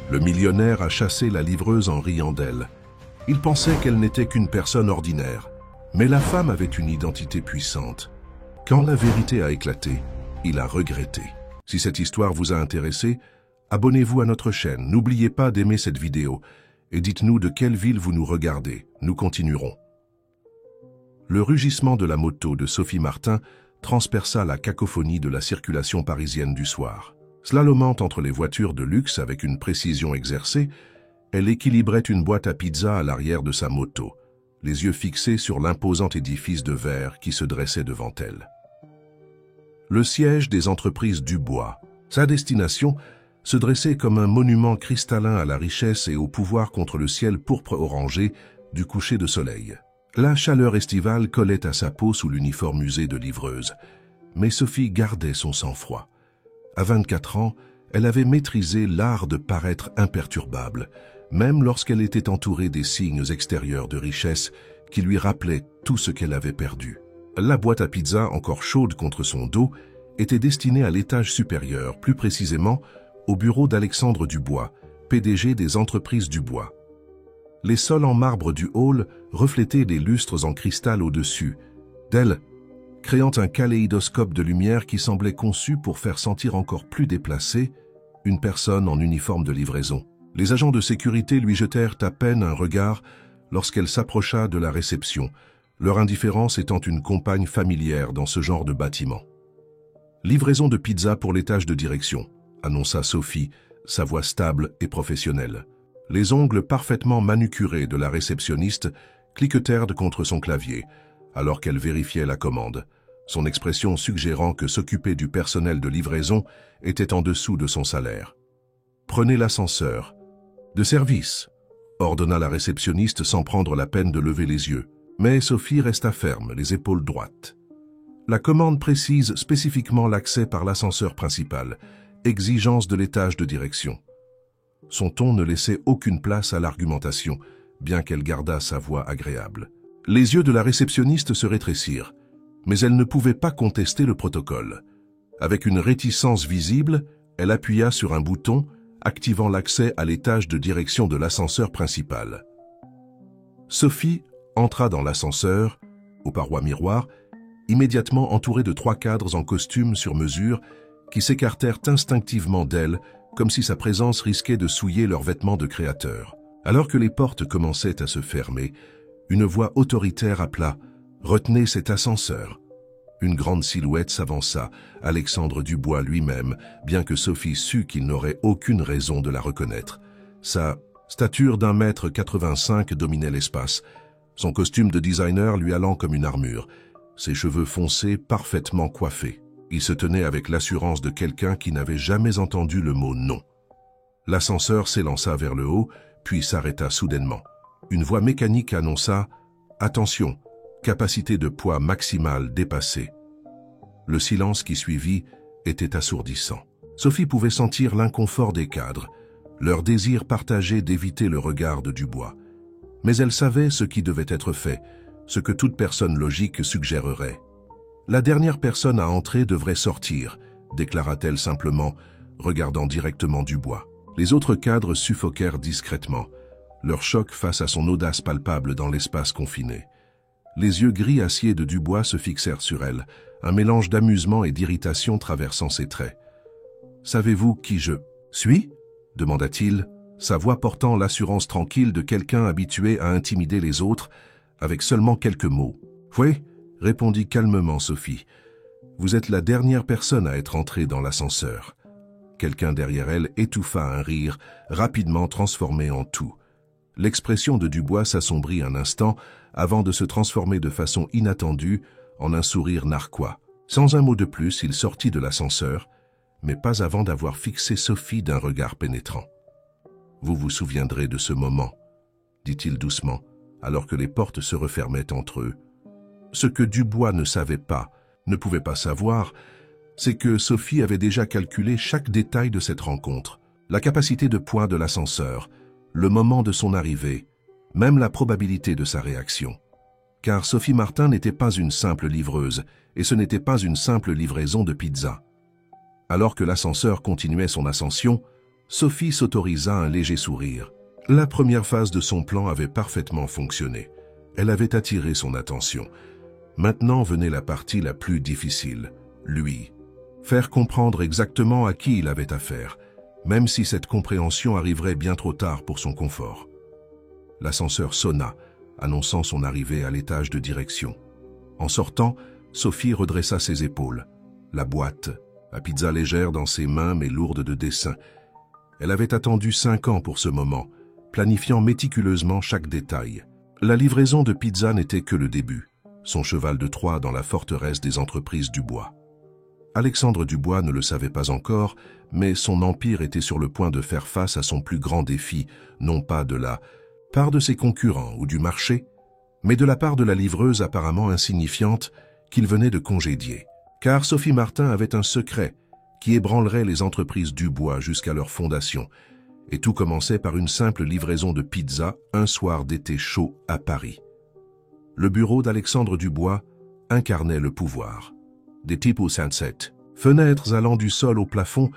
Le millionnaire a chassé la livreuse en riant d'elle. Il pensait qu'elle n'était qu'une personne ordinaire. Mais la femme avait une identité puissante. Quand la vérité a éclaté, il a regretté. Si cette histoire vous a intéressé, abonnez-vous à notre chaîne. N'oubliez pas d'aimer cette vidéo et dites-nous de quelle ville vous nous regardez. Nous continuerons. Le rugissement de la moto de Sophie Martin transperça la cacophonie de la circulation parisienne du soir. Slalomant entre les voitures de luxe avec une précision exercée, elle équilibrait une boîte à pizza à l'arrière de sa moto, les yeux fixés sur l'imposant édifice de verre qui se dressait devant elle. Le siège des entreprises Dubois, sa destination, se dressait comme un monument cristallin à la richesse et au pouvoir contre le ciel pourpre orangé du coucher de soleil. La chaleur estivale collait à sa peau sous l'uniforme usé de livreuse, mais Sophie gardait son sang-froid. À 24 ans, elle avait maîtrisé l'art de paraître imperturbable, même lorsqu'elle était entourée des signes extérieurs de richesse qui lui rappelaient tout ce qu'elle avait perdu. La boîte à pizza, encore chaude contre son dos, était destinée à l'étage supérieur, plus précisément au bureau d'Alexandre Dubois, PDG des entreprises Dubois. Les sols en marbre du hall reflétaient des lustres en cristal au-dessus d'elle, créant un kaléidoscope de lumière qui semblait conçu pour faire sentir encore plus déplacée une personne en uniforme de livraison. Les agents de sécurité lui jetèrent à peine un regard lorsqu'elle s'approcha de la réception, leur indifférence étant une compagne familière dans ce genre de bâtiment. « Livraison de pizza pour l'étage de direction », annonça Sophie, sa voix stable et professionnelle. Les ongles parfaitement manucurés de la réceptionniste cliquetèrent contre son clavier, alors qu'elle vérifiait la commande, son expression suggérant que s'occuper du personnel de livraison était en dessous de son salaire. « Prenez l'ascenseur. »« De service », ordonna la réceptionniste sans prendre la peine de lever les yeux. Mais Sophie resta ferme, les épaules droites. La commande précise spécifiquement l'accès par l'ascenseur principal, exigence de l'étage de direction. Son ton ne laissait aucune place à l'argumentation, bien qu'elle gardât sa voix agréable. Les yeux de la réceptionniste se rétrécirent, mais elle ne pouvait pas contester le protocole. Avec une réticence visible, elle appuya sur un bouton, activant l'accès à l'étage de direction de l'ascenseur principal. Sophie entra dans l'ascenseur, aux parois miroirs, immédiatement entourée de 3 cadres en costume sur mesure qui s'écartèrent instinctivement d'elle, comme si sa présence risquait de souiller leurs vêtements de créateur. Alors que les portes commençaient à se fermer, une voix autoritaire appela « Retenez cet ascenseur ». Une grande silhouette s'avança, Alexandre Dubois lui-même, bien que Sophie sût qu'il n'aurait aucune raison de la reconnaître. Sa stature d'1,85 m dominait l'espace, son costume de designer lui allant comme une armure, ses cheveux foncés parfaitement coiffés. Il se tenait avec l'assurance de quelqu'un qui n'avait jamais entendu le mot « non ». L'ascenseur s'élança vers le haut, puis s'arrêta soudainement. Une voix mécanique annonça « Attention, capacité de poids maximale dépassée ». Le silence qui suivit était assourdissant. Sophie pouvait sentir l'inconfort des cadres, leur désir partagé d'éviter le regard de Dubois. Mais elle savait ce qui devait être fait, ce que toute personne logique suggérerait. « La dernière personne à entrer devrait sortir », déclara-t-elle simplement, regardant directement Dubois. Les autres cadres suffoquèrent discrètement, leur choc face à son audace palpable dans l'espace confiné. Les yeux gris acier de Dubois se fixèrent sur elle, un mélange d'amusement et d'irritation traversant ses traits. « Savez-vous qui je suis ?» demanda-t-il, sa voix portant l'assurance tranquille de quelqu'un habitué à intimider les autres, avec seulement quelques mots. « Oui », répondit calmement Sophie. « Vous êtes la dernière personne à être entrée dans l'ascenseur. » Quelqu'un derrière elle étouffa un rire, rapidement transformé en tout. L'expression de Dubois s'assombrit un instant, avant de se transformer de façon inattendue en un sourire narquois. Sans un mot de plus, il sortit de l'ascenseur, mais pas avant d'avoir fixé Sophie d'un regard pénétrant. « Vous vous souviendrez de ce moment, » dit-il doucement, alors que les portes se refermaient entre eux. Ce que Dubois ne savait pas, ne pouvait pas savoir, c'est que Sophie avait déjà calculé chaque détail de cette rencontre, la capacité de poids de l'ascenseur, le moment de son arrivée, même la probabilité de sa réaction. Car Sophie Martin n'était pas une simple livreuse, et ce n'était pas une simple livraison de pizza. Alors que l'ascenseur continuait son ascension, Sophie s'autorisa un léger sourire. La première phase de son plan avait parfaitement fonctionné. Elle avait attiré son attention. Maintenant venait la partie la plus difficile, lui. Faire comprendre exactement à qui il avait affaire, même si cette compréhension arriverait bien trop tard pour son confort. L'ascenseur sonna, annonçant son arrivée à l'étage de direction. En sortant, Sophie redressa ses épaules. La boîte, la pizza légère dans ses mains mais lourde de dessin. Elle avait attendu 5 ans pour ce moment, planifiant méticuleusement chaque détail. La livraison de pizza n'était que le début, son cheval de Troie dans la forteresse des entreprises Dubois. Alexandre Dubois ne le savait pas encore, mais son empire était sur le point de faire face à son plus grand défi, non pas de la part de ses concurrents ou du marché, mais de la part de la livreuse apparemment insignifiante qu'il venait de congédier. Car Sophie Martin avait un secret qui ébranlerait les entreprises Dubois jusqu'à leur fondation, et tout commençait par une simple livraison de pizza un soir d'été chaud à Paris. Le bureau d'Alexandre Dubois incarnait le pouvoir. Des types au sunset, fenêtres allant du sol au plafond,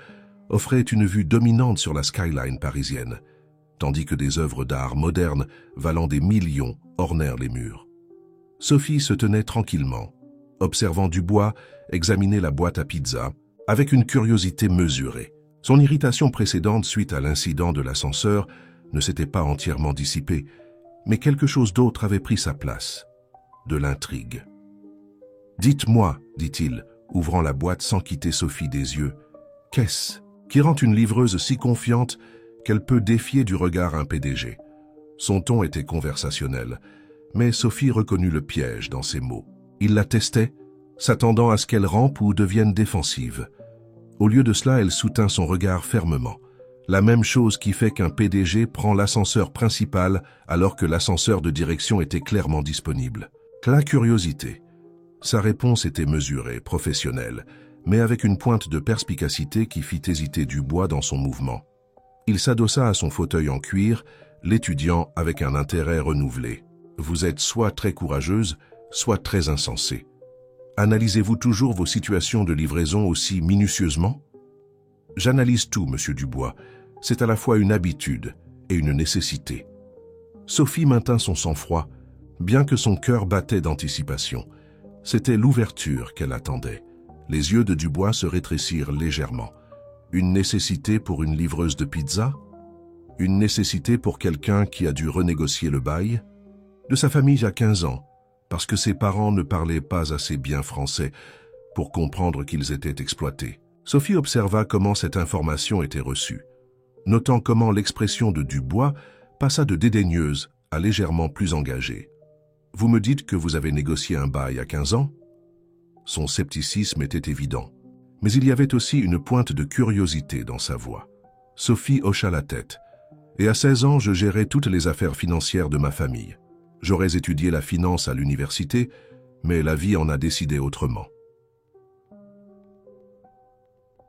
offraient une vue dominante sur la skyline parisienne, tandis que des œuvres d'art modernes valant des millions ornèrent les murs. Sophie se tenait tranquillement, observant Dubois examiner la boîte à pizza avec une curiosité mesurée. Son irritation précédente suite à l'incident de l'ascenseur ne s'était pas entièrement dissipée, mais quelque chose d'autre avait pris sa place, de l'intrigue. « Dites-moi, dit-il, ouvrant la boîte sans quitter Sophie des yeux, qu'est-ce qui rend une livreuse si confiante qu'elle peut défier du regard un PDG ?» Son ton était conversationnel, mais Sophie reconnut le piège dans ses mots. Il la testait, s'attendant à ce qu'elle rampe ou devienne défensive. Au lieu de cela, elle soutint son regard fermement. La même chose qui fait qu'un PDG prend l'ascenseur principal alors que l'ascenseur de direction était clairement disponible. La curiosité. Sa réponse était mesurée, professionnelle, mais avec une pointe de perspicacité qui fit hésiter Dubois dans son mouvement. Il s'adossa à son fauteuil en cuir, l'étudiant avec un intérêt renouvelé. « Vous êtes soit très courageuse, soit très insensée. Analysez-vous toujours vos situations de livraison aussi minutieusement ? » « J'analyse tout, monsieur Dubois. C'est à la fois une habitude et une nécessité. » Sophie maintint son sang-froid, bien que son cœur battait d'anticipation. C'était l'ouverture qu'elle attendait. Les yeux de Dubois se rétrécirent légèrement. Une nécessité pour une livreuse de pizza ? Une nécessité pour quelqu'un qui a dû renégocier le bail ? De sa famille à 15 ans, parce que ses parents ne parlaient pas assez bien français pour comprendre qu'ils étaient exploités. Sophie observa comment cette information était reçue, notant comment l'expression de Dubois passa de dédaigneuse à légèrement plus engagée. « Vous me dites que vous avez négocié un bail à 15 ans ?» Son scepticisme était évident, mais il y avait aussi une pointe de curiosité dans sa voix. Sophie hocha la tête. « Et à 16 ans, je gérais toutes les affaires financières de ma famille. J'aurais étudié la finance à l'université, mais la vie en a décidé autrement. »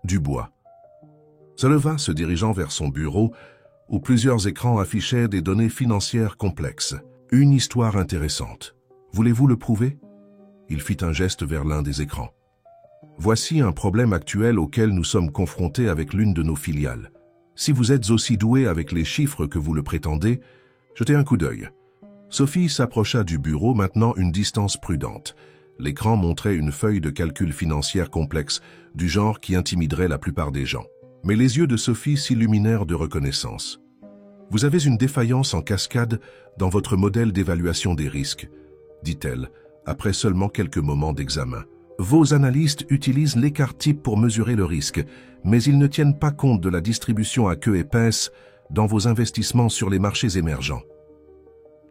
Dubois se leva, se dirigeant vers son bureau, où plusieurs écrans affichaient des données financières complexes. Une histoire intéressante. Voulez-vous le prouver ? Il fit un geste vers l'un des écrans. Voici un problème actuel auquel nous sommes confrontés avec l'une de nos filiales. Si vous êtes aussi doué avec les chiffres que vous le prétendez, jetez un coup d'œil. Sophie s'approcha du bureau, maintenant une distance prudente. L'écran montrait une feuille de calcul financière complexe, du genre qui intimiderait la plupart des gens. Mais les yeux de Sophie s'illuminèrent de reconnaissance. « Vous avez une défaillance en cascade dans votre modèle d'évaluation des risques, » dit-elle, après seulement quelques moments d'examen. « Vos analystes utilisent l'écart type pour mesurer le risque, mais ils ne tiennent pas compte de la distribution à queue épaisse dans vos investissements sur les marchés émergents. »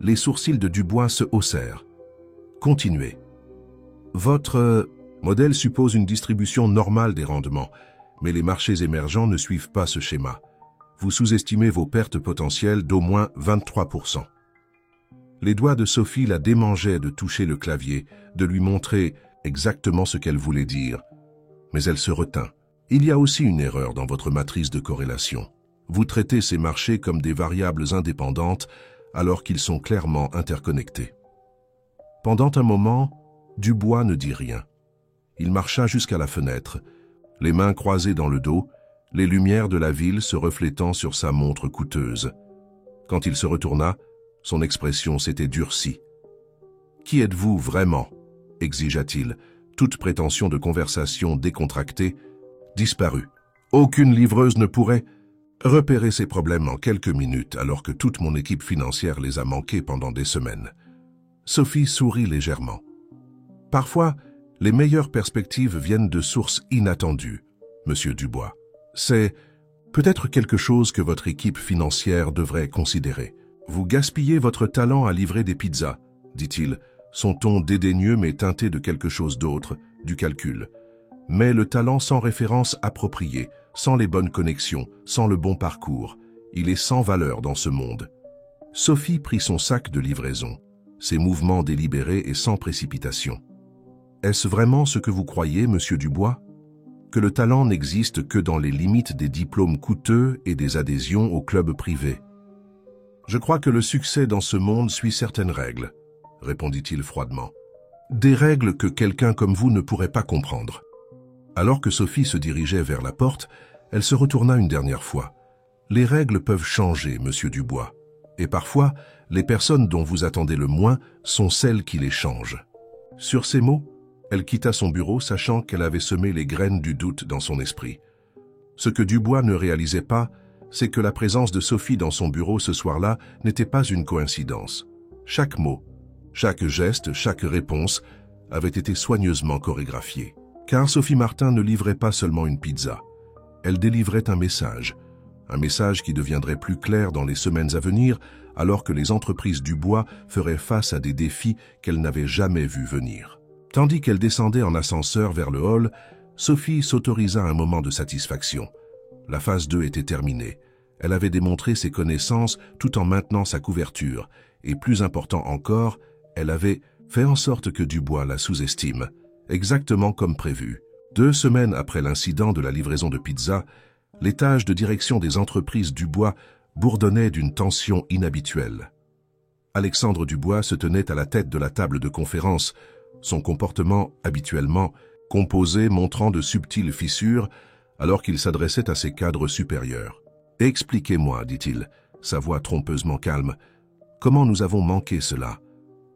Les sourcils de Dubois se haussèrent. « Continuez. Votre modèle suppose une distribution normale des rendements, mais les marchés émergents ne suivent pas ce schéma. Vous sous-estimez vos pertes potentielles d'au moins 23%. » Les doigts de Sophie la démangeaient de toucher le clavier, de lui montrer exactement ce qu'elle voulait dire. Mais elle se retint. « Il y a aussi une erreur dans votre matrice de corrélation. Vous traitez ces marchés comme des variables indépendantes alors qu'ils sont clairement interconnectés. » Pendant un moment, Dubois ne dit rien. Il marcha jusqu'à la fenêtre, les mains croisées dans le dos, les lumières de la ville se reflétant sur sa montre coûteuse. Quand il se retourna, son expression s'était durcie. « Qui êtes-vous vraiment » exigea-t-il, toute prétention de conversation décontractée disparue. Aucune livreuse ne pourrait repérer ses problèmes en quelques minutes alors que toute mon équipe financière les a manqués pendant des semaines. Sophie sourit légèrement. Parfois, les meilleures perspectives viennent de sources inattendues, Monsieur Dubois. C'est peut-être quelque chose que votre équipe financière devrait considérer. Vous gaspillez votre talent à livrer des pizzas, dit-il, son ton dédaigneux mais teinté de quelque chose d'autre, du calcul. Mais le talent sans référence appropriée, sans les bonnes connexions, sans le bon parcours, il est sans valeur dans ce monde. Sophie prit son sac de livraison, ses mouvements délibérés et sans précipitation. Est-ce vraiment ce que vous croyez, Monsieur Dubois? Que le talent n'existe que dans les limites des diplômes coûteux et des adhésions au club privé? Je crois que le succès dans ce monde suit certaines règles, répondit-il froidement. Des règles que quelqu'un comme vous ne pourrait pas comprendre. Alors que Sophie se dirigeait vers la porte, elle se retourna une dernière fois. Les règles peuvent changer, Monsieur Dubois. Et parfois, les personnes dont vous attendez le moins sont celles qui les changent. Sur ces mots, elle quitta son bureau sachant qu'elle avait semé les graines du doute dans son esprit. Ce que Dubois ne réalisait pas, c'est que la présence de Sophie dans son bureau ce soir-là n'était pas une coïncidence. Chaque mot, chaque geste, chaque réponse avait été soigneusement chorégraphié. Car Sophie Martin ne livrait pas seulement une pizza. Elle délivrait un message qui deviendrait plus clair dans les semaines à venir alors que les entreprises Dubois feraient face à des défis qu'elles n'avaient jamais vus venir. Tandis qu'elle descendait en ascenseur vers le hall, Sophie s'autorisa un moment de satisfaction. La phase 2 était terminée. Elle avait démontré ses connaissances tout en maintenant sa couverture. Et plus important encore, elle avait fait en sorte que Dubois la sous-estime. Exactement comme prévu. 2 semaines après l'incident de la livraison de pizza, l'étage de direction des entreprises Dubois bourdonnait d'une tension inhabituelle. Alexandre Dubois se tenait à la tête de la table de conférence, son comportement habituellement composé montrant de subtiles fissures alors qu'il s'adressait à ses cadres supérieurs. « Expliquez-moi, dit-il, sa voix trompeusement calme, comment nous avons manqué cela ?»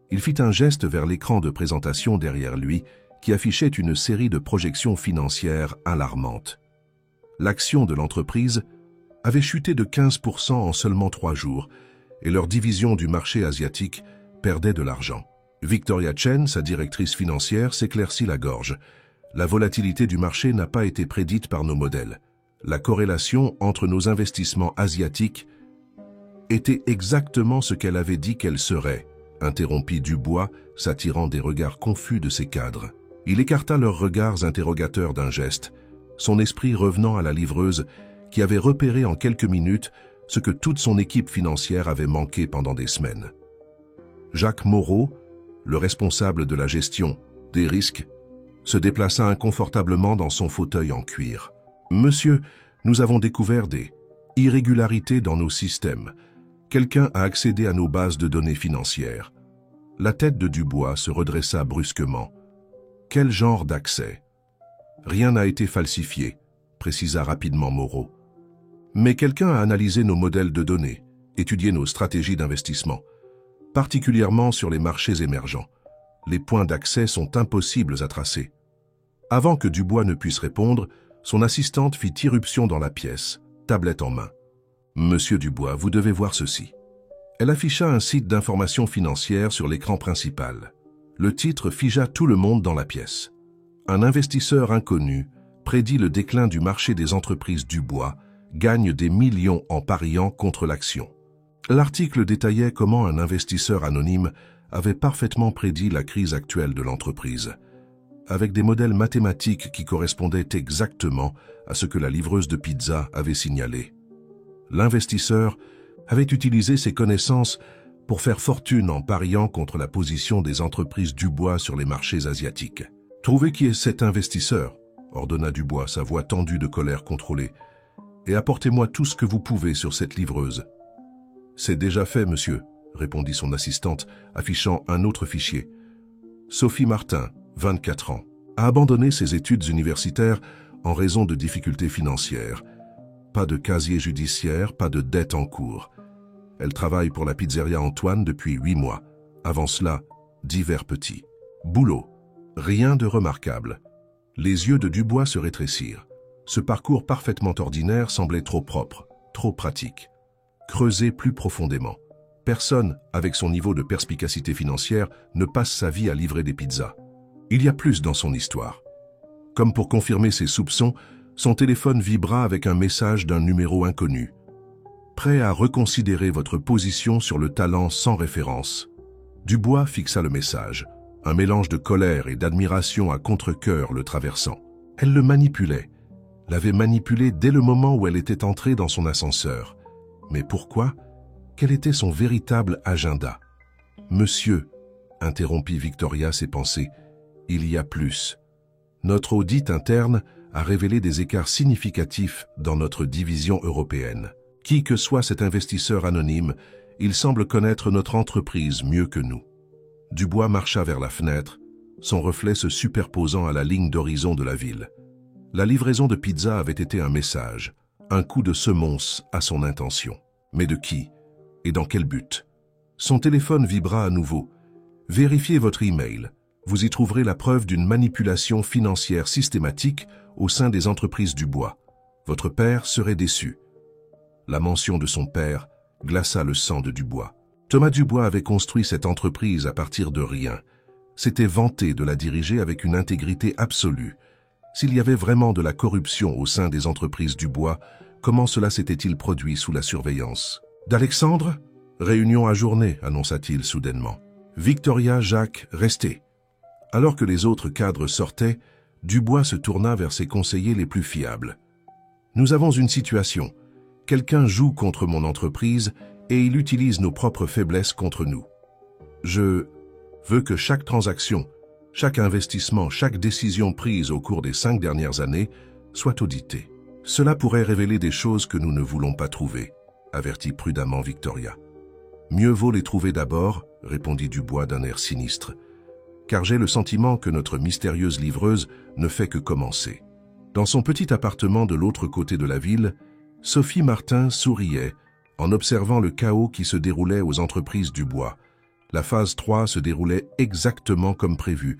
Il fit un geste vers l'écran de présentation derrière lui qui affichait une série de projections financières alarmantes. L'action de l'entreprise avait chuté de 15% en seulement 3 jours et leur division du marché asiatique perdait de l'argent. Victoria Chen, sa directrice financière, s'éclaircit la gorge. La volatilité du marché n'a pas été prédite par nos modèles. La corrélation entre nos investissements asiatiques était exactement ce qu'elle avait dit qu'elle serait, interrompit Dubois, s'attirant des regards confus de ses cadres. Il écarta leurs regards interrogateurs d'un geste, son esprit revenant à la livreuse qui avait repéré en quelques minutes ce que toute son équipe financière avait manqué pendant des semaines. Jacques Moreau, le responsable de la gestion des risques, se déplaça inconfortablement dans son fauteuil en cuir. « Monsieur, nous avons découvert des irrégularités dans nos systèmes. Quelqu'un a accédé à nos bases de données financières. » La tête de Dubois se redressa brusquement. « Quel genre d'accès ?»« Rien n'a été falsifié, » précisa rapidement Moreau. « Mais quelqu'un a analysé nos modèles de données, étudié nos stratégies d'investissement, particulièrement sur les marchés émergents. Les points d'accès sont impossibles à tracer. » Avant que Dubois ne puisse répondre, son assistante fit irruption dans la pièce, tablette en main. « Monsieur Dubois, vous devez voir ceci. » Elle afficha un site d'information financière sur l'écran principal. Le titre figea tout le monde dans la pièce. Un investisseur inconnu prédit le déclin du marché des entreprises Dubois, gagne des millions en pariant contre l'action. L'article détaillait comment un investisseur anonyme avait parfaitement prédit la crise actuelle de l'entreprise, avec des modèles mathématiques qui correspondaient exactement à ce que la livreuse de pizza avait signalé. L'investisseur avait utilisé ses connaissances pour faire fortune en pariant contre la position des entreprises Dubois sur les marchés asiatiques. « Trouvez qui est cet investisseur ?» ordonna Dubois, sa voix tendue de colère contrôlée. « Et apportez-moi tout ce que vous pouvez sur cette livreuse. »« C'est déjà fait, monsieur, » répondit son assistante, affichant un autre fichier. « Sophie Martin, 24 ans, a abandonné ses études universitaires en raison de difficultés financières. pas de casier judiciaire, pas de dette en cours. Elle travaille pour la pizzeria Antoine depuis 8 mois. Avant cela, divers petits. Boulot. Rien de remarquable. Les yeux de Dubois se rétrécirent. Ce parcours parfaitement ordinaire semblait trop propre, trop pratique. Creuser plus profondément. Personne, avec son niveau de perspicacité financière, ne passe sa vie à livrer des pizzas. Il y a plus dans son histoire. Comme pour confirmer ses soupçons, son téléphone vibra avec un message d'un numéro inconnu. Prêt à reconsidérer votre position sur le talent sans référence. Dubois fixa le message, un mélange de colère et d'admiration à contre-cœur le traversant. Elle le manipulait, l'avait manipulé dès le moment où elle était entrée dans son ascenseur. Mais pourquoi? Quel était son véritable agenda? Monsieur, interrompit Victoria ses pensées, il y a plus. Notre audit interne a révélé des écarts significatifs dans notre division européenne. Qui que soit cet investisseur anonyme, il semble connaître notre entreprise mieux que nous. Dubois marcha vers la fenêtre, son reflet se superposant à la ligne d'horizon de la ville. La livraison de pizza avait été un message, un coup de semonce à son intention. Mais de qui? Et dans quel but? Son téléphone vibra à nouveau. Vérifiez votre email. Vous y trouverez la preuve d'une manipulation financière systématique au sein des entreprises Dubois. Votre père serait déçu. La mention de son père glaça le sang de Dubois. Thomas Dubois avait construit cette entreprise à partir de rien. S'était vanté de la diriger avec une intégrité absolue. S'il y avait vraiment de la corruption au sein des entreprises Dubois, comment cela s'était-il produit sous la surveillance d'Alexandre? Réunion ajournée, annonça-t-il soudainement. Victoria, Jacques, restez. Alors que les autres cadres sortaient, Dubois se tourna vers ses conseillers les plus fiables. Nous avons une situation. Quelqu'un joue contre mon entreprise et il utilise nos propres faiblesses contre nous. Je veux que chaque transaction, chaque investissement, chaque décision prise au cours des 5 dernières années soit auditée. Cela pourrait révéler des choses que nous ne voulons pas trouver, avertit prudemment Victoria. Mieux vaut les trouver d'abord, répondit Dubois d'un air sinistre, car j'ai le sentiment que notre mystérieuse livreuse ne fait que commencer. Dans son petit appartement de l'autre côté de la ville, Sophie Martin souriait en observant le chaos qui se déroulait aux entreprises Dubois. La phase 3 se déroulait exactement comme prévu.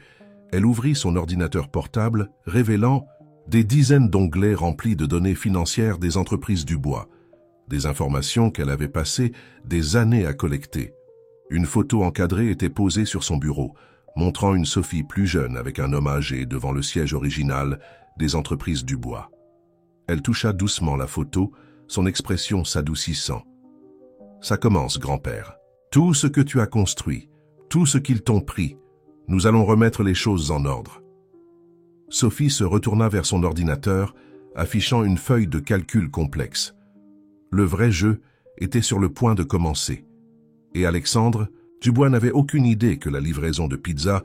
Elle ouvrit son ordinateur portable, révélant des dizaines d'onglets remplis de données financières des entreprises Dubois, des informations qu'elle avait passé des années à collecter. Une photo encadrée était posée sur son bureau, montrant une Sophie plus jeune avec un homme âgé devant le siège original des entreprises Dubois. Elle toucha doucement la photo, son expression s'adoucissant. « Ça commence, grand-père. Tout ce que tu as construit, tout ce qu'ils t'ont pris, nous allons remettre les choses en ordre. » Sophie se retourna vers son ordinateur, affichant une feuille de calcul complexe. Le vrai jeu était sur le point de commencer. Et Alexandre, Dubois n'avait aucune idée que la livraison de pizza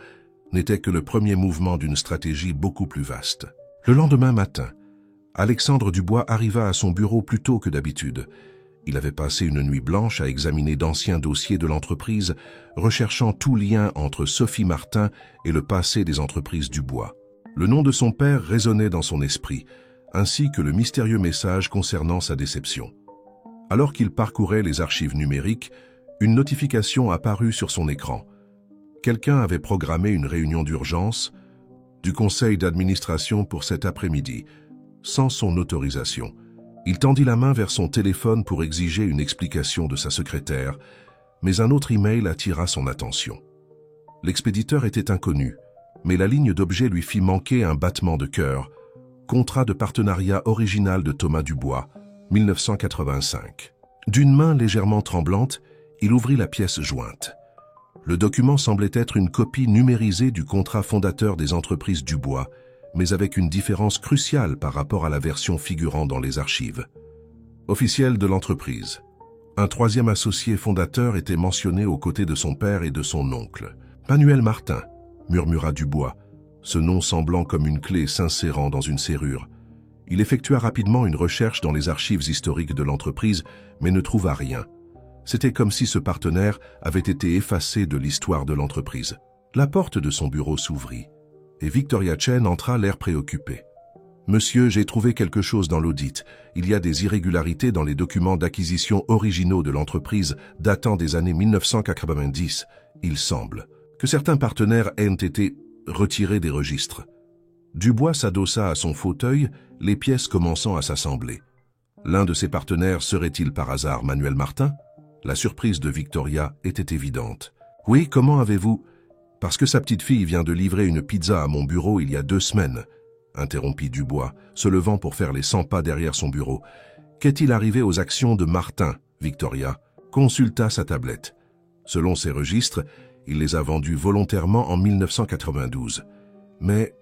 n'était que le premier mouvement d'une stratégie beaucoup plus vaste. Le lendemain matin, Alexandre Dubois arriva à son bureau plus tôt que d'habitude. Il avait passé une nuit blanche à examiner d'anciens dossiers de l'entreprise, recherchant tout lien entre Sophie Martin et le passé des entreprises Dubois. Le nom de son père résonnait dans son esprit, ainsi que le mystérieux message concernant sa déception. Alors qu'il parcourait les archives numériques, une notification apparut sur son écran. Quelqu'un avait programmé une réunion d'urgence du conseil d'administration pour cet après-midi, sans son autorisation. Il tendit la main vers son téléphone pour exiger une explication de sa secrétaire, mais un autre email attira son attention. L'expéditeur était inconnu, mais la ligne d'objet lui fit manquer un battement de cœur. Contrat de partenariat original de Thomas Dubois, 1985. D'une main légèrement tremblante, il ouvrit la pièce jointe. Le document semblait être une copie numérisée du contrat fondateur des entreprises Dubois, mais avec une différence cruciale par rapport à la version figurant dans les archives. Officiel de l'entreprise. Un troisième associé fondateur était mentionné aux côtés de son père et de son oncle. Manuel Martin, murmura Dubois, ce nom semblant comme une clé s'insérant dans une serrure. Il effectua rapidement une recherche dans les archives historiques de l'entreprise, mais ne trouva rien. C'était comme si ce partenaire avait été effacé de l'histoire de l'entreprise. La porte de son bureau s'ouvrit, et Victoria Chen entra l'air préoccupée. « Monsieur, j'ai trouvé quelque chose dans l'audit. Il y a des irrégularités dans les documents d'acquisition originaux de l'entreprise datant des années 1990. Il semble que certains partenaires aient été retirés des registres. Dubois s'adossa à son fauteuil, les pièces commençant à s'assembler. L'un de ses partenaires serait-il par hasard Manuel Martin? La surprise de Victoria était évidente. « Oui, comment avez-vous… » « Parce que sa petite fille vient de livrer une pizza à mon bureau il y a 2 semaines. » interrompit Dubois, se levant pour faire les 100 pas derrière son bureau. « Qu'est-il arrivé aux actions de Martin ?» Victoria consulta sa tablette. Selon ses registres, il les a vendues volontairement en 1992. Mais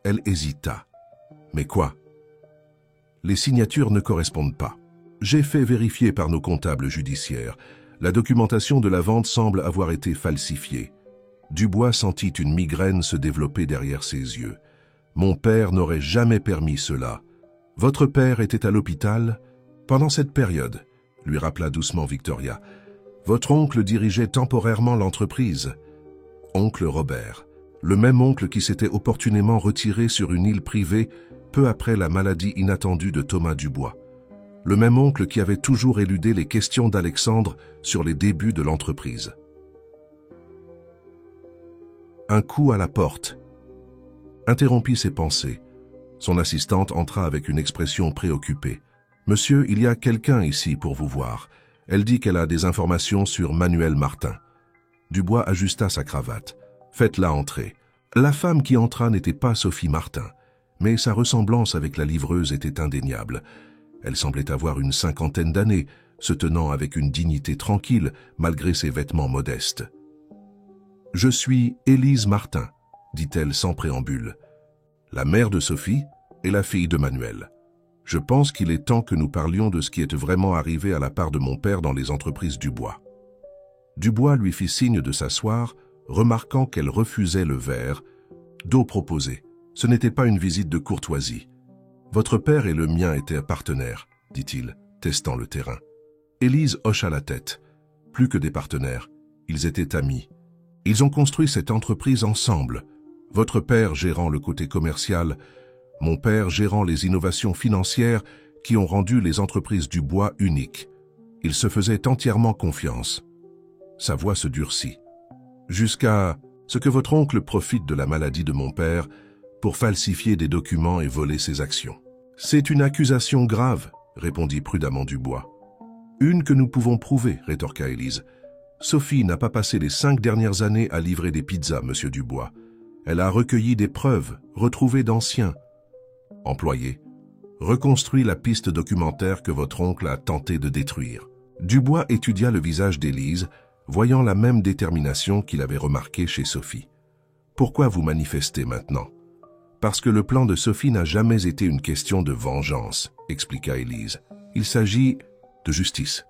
elle hésita. « Mais quoi ?» Les signatures ne correspondent pas. J'ai fait vérifier par nos comptables judiciaires. La documentation de la vente semble avoir été falsifiée. Dubois sentit une migraine se développer derrière ses yeux. Mon père n'aurait jamais permis cela. Votre père était à l'hôpital pendant cette période, lui rappela doucement Victoria. Votre oncle dirigeait temporairement l'entreprise. Oncle Robert, le même oncle qui s'était opportunément retiré sur une île privée peu après la maladie inattendue de Thomas Dubois. Le même oncle qui avait toujours éludé les questions d'Alexandre sur les débuts de l'entreprise. Un coup à la porte interrompit ses pensées. Son assistante entra avec une expression préoccupée. « Monsieur, il y a quelqu'un ici pour vous voir. Elle dit qu'elle a des informations sur Manuel Martin. » Dubois ajusta sa cravate. « Faites-la entrer. » La femme qui entra n'était pas Sophie Martin, mais sa ressemblance avec la livreuse était indéniable. Elle semblait avoir une 50aine d'années, se tenant avec une dignité tranquille malgré ses vêtements modestes. « Je suis Élise Martin, » dit-elle sans préambule. « La mère de Sophie et la fille de Manuel. Je pense qu'il est temps que nous parlions de ce qui est vraiment arrivé à la part de mon père dans les entreprises Dubois. » Dubois lui fit signe de s'asseoir, remarquant qu'elle refusait le verre d'eau proposé. Ce n'était pas une visite de courtoisie. « Votre père et le mien étaient partenaires, » dit-il, testant le terrain. Élise hocha la tête. Plus que des partenaires, ils étaient amis. Ils ont construit cette entreprise ensemble. Votre père gérant le côté commercial, mon père gérant les innovations financières qui ont rendu les entreprises Dubois uniques. Ils se faisaient entièrement confiance. Sa voix se durcit. Jusqu'à ce que votre oncle profite de la maladie de mon père pour falsifier des documents et voler ses actions. C'est une accusation grave, répondit prudemment Dubois. Une que nous pouvons prouver, rétorqua Élise. Sophie n'a pas passé les 5 dernières années à livrer des pizzas, monsieur Dubois. Elle a recueilli des preuves, retrouvé d'anciens employés, reconstruit la piste documentaire que votre oncle a tenté de détruire. Dubois étudia le visage d'Élise, voyant la même détermination qu'il avait remarquée chez Sophie. « Pourquoi vous manifestez maintenant ?»« Parce que le plan de Sophie n'a jamais été une question de vengeance, » expliqua Élise. « Il s'agit de justice.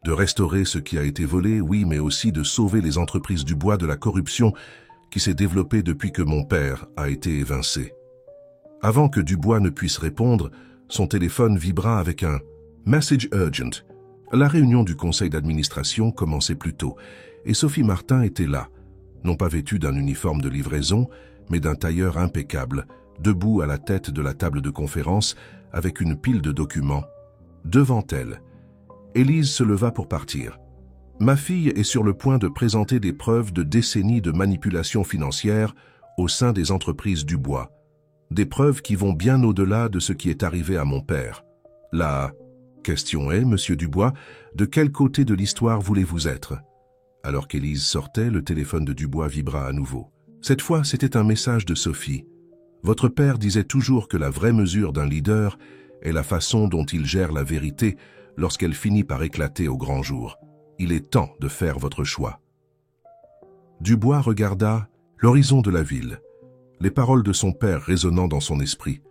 De restaurer ce qui a été volé, oui, mais aussi de sauver les entreprises Dubois de la corruption qui s'est développée depuis que mon père a été évincé. » Avant que Dubois ne puisse répondre, son téléphone vibra avec un « message urgent ». La réunion du conseil d'administration commençait plus tôt, et Sophie Martin était là, non pas vêtue d'un uniforme de livraison, mais d'un tailleur impeccable, debout à la tête de la table de conférence avec une pile de documents. Devant elle, Élise se leva pour partir. « Ma fille est sur le point de présenter des preuves de décennies de manipulation financière au sein des entreprises Dubois. Des preuves qui vont bien au-delà de ce qui est arrivé à mon père. La question est, monsieur Dubois, de quel côté de l'histoire voulez-vous être ?» Alors qu'Élise sortait, le téléphone de Dubois vibra à nouveau. Cette fois, c'était un message de Sophie. « Votre père disait toujours que la vraie mesure d'un leader est la façon dont il gère la vérité lorsqu'elle finit par éclater au grand jour. Il est temps de faire votre choix. » Dubois regarda l'horizon de la ville, les paroles de son père résonnant dans son esprit.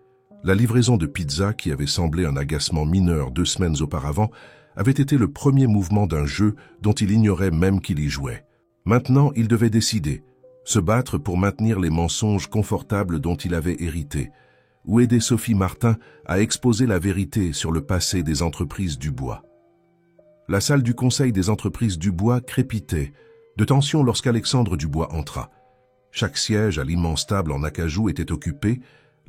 La livraison de pizza, qui avait semblé un agacement mineur 2 semaines auparavant, avait été le premier mouvement d'un jeu dont il ignorait même qu'il y jouait. Maintenant, il devait décider, se battre pour maintenir les mensonges confortables dont il avait hérité, ou aider Sophie Martin à exposer la vérité sur le passé des entreprises Dubois. La salle du conseil des entreprises Dubois crépitait de tension lorsqu'Alexandre Dubois entra. Chaque siège à l'immense table en acajou était occupé,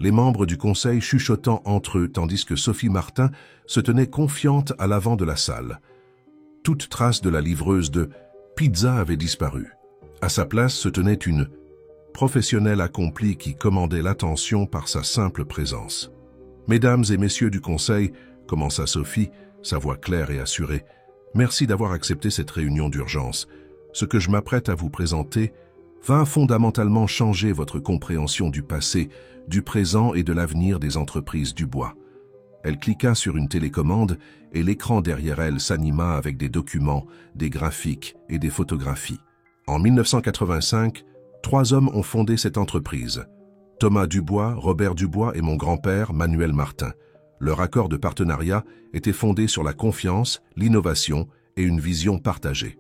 les membres du conseil chuchotant entre eux tandis que Sophie Martin se tenait confiante à l'avant de la salle. Toute trace de la livreuse de pizza avait disparu. À sa place se tenait une professionnelle accomplie qui commandait l'attention par sa simple présence. « Mesdames et messieurs du conseil, » commença Sophie, sa voix claire et assurée, « merci d'avoir accepté cette réunion d'urgence. Ce que je m'apprête à vous présenter va fondamentalement changer votre compréhension du passé, du présent et de l'avenir des entreprises du bois. » Elle cliqua sur une télécommande et l'écran derrière elle s'anima avec des documents, des graphiques et des photographies. En 1985, 3 hommes ont fondé cette entreprise. Thomas Dubois, Robert Dubois et mon grand-père, Manuel Martin. Leur accord de partenariat était fondé sur la confiance, l'innovation et une vision partagée.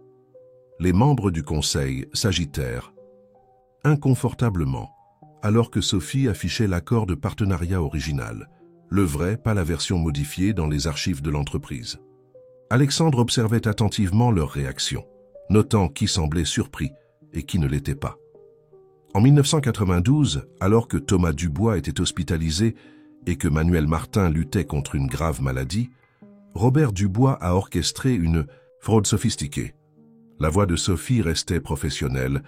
Les membres du conseil s'agitèrent inconfortablement, alors que Sophie affichait l'accord de partenariat original, le vrai, pas la version modifiée dans les archives de l'entreprise. Alexandre observait attentivement leurs réactions, notant qui semblait surpris et qui ne l'était pas. En 1992, alors que Thomas Dubois était hospitalisé et que Manuel Martin luttait contre une grave maladie, Robert Dubois a orchestré une fraude sophistiquée. La voix de Sophie restait professionnelle,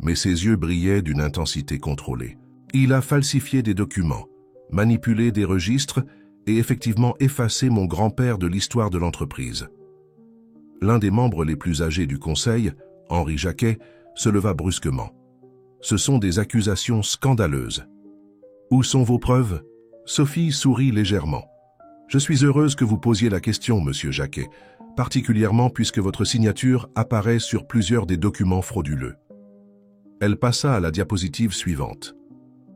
mais ses yeux brillaient d'une intensité contrôlée. Il a falsifié des documents, manipulé des registres et effectivement effacé mon grand-père de l'histoire de l'entreprise. L'un des membres les plus âgés du conseil, Henri Jacquet, se leva brusquement. Ce sont des accusations scandaleuses. Où sont vos preuves? Sophie sourit légèrement. Je suis heureuse que vous posiez la question, monsieur Jacquet, particulièrement puisque votre signature apparaît sur plusieurs des documents frauduleux. Elle passa à la diapositive suivante,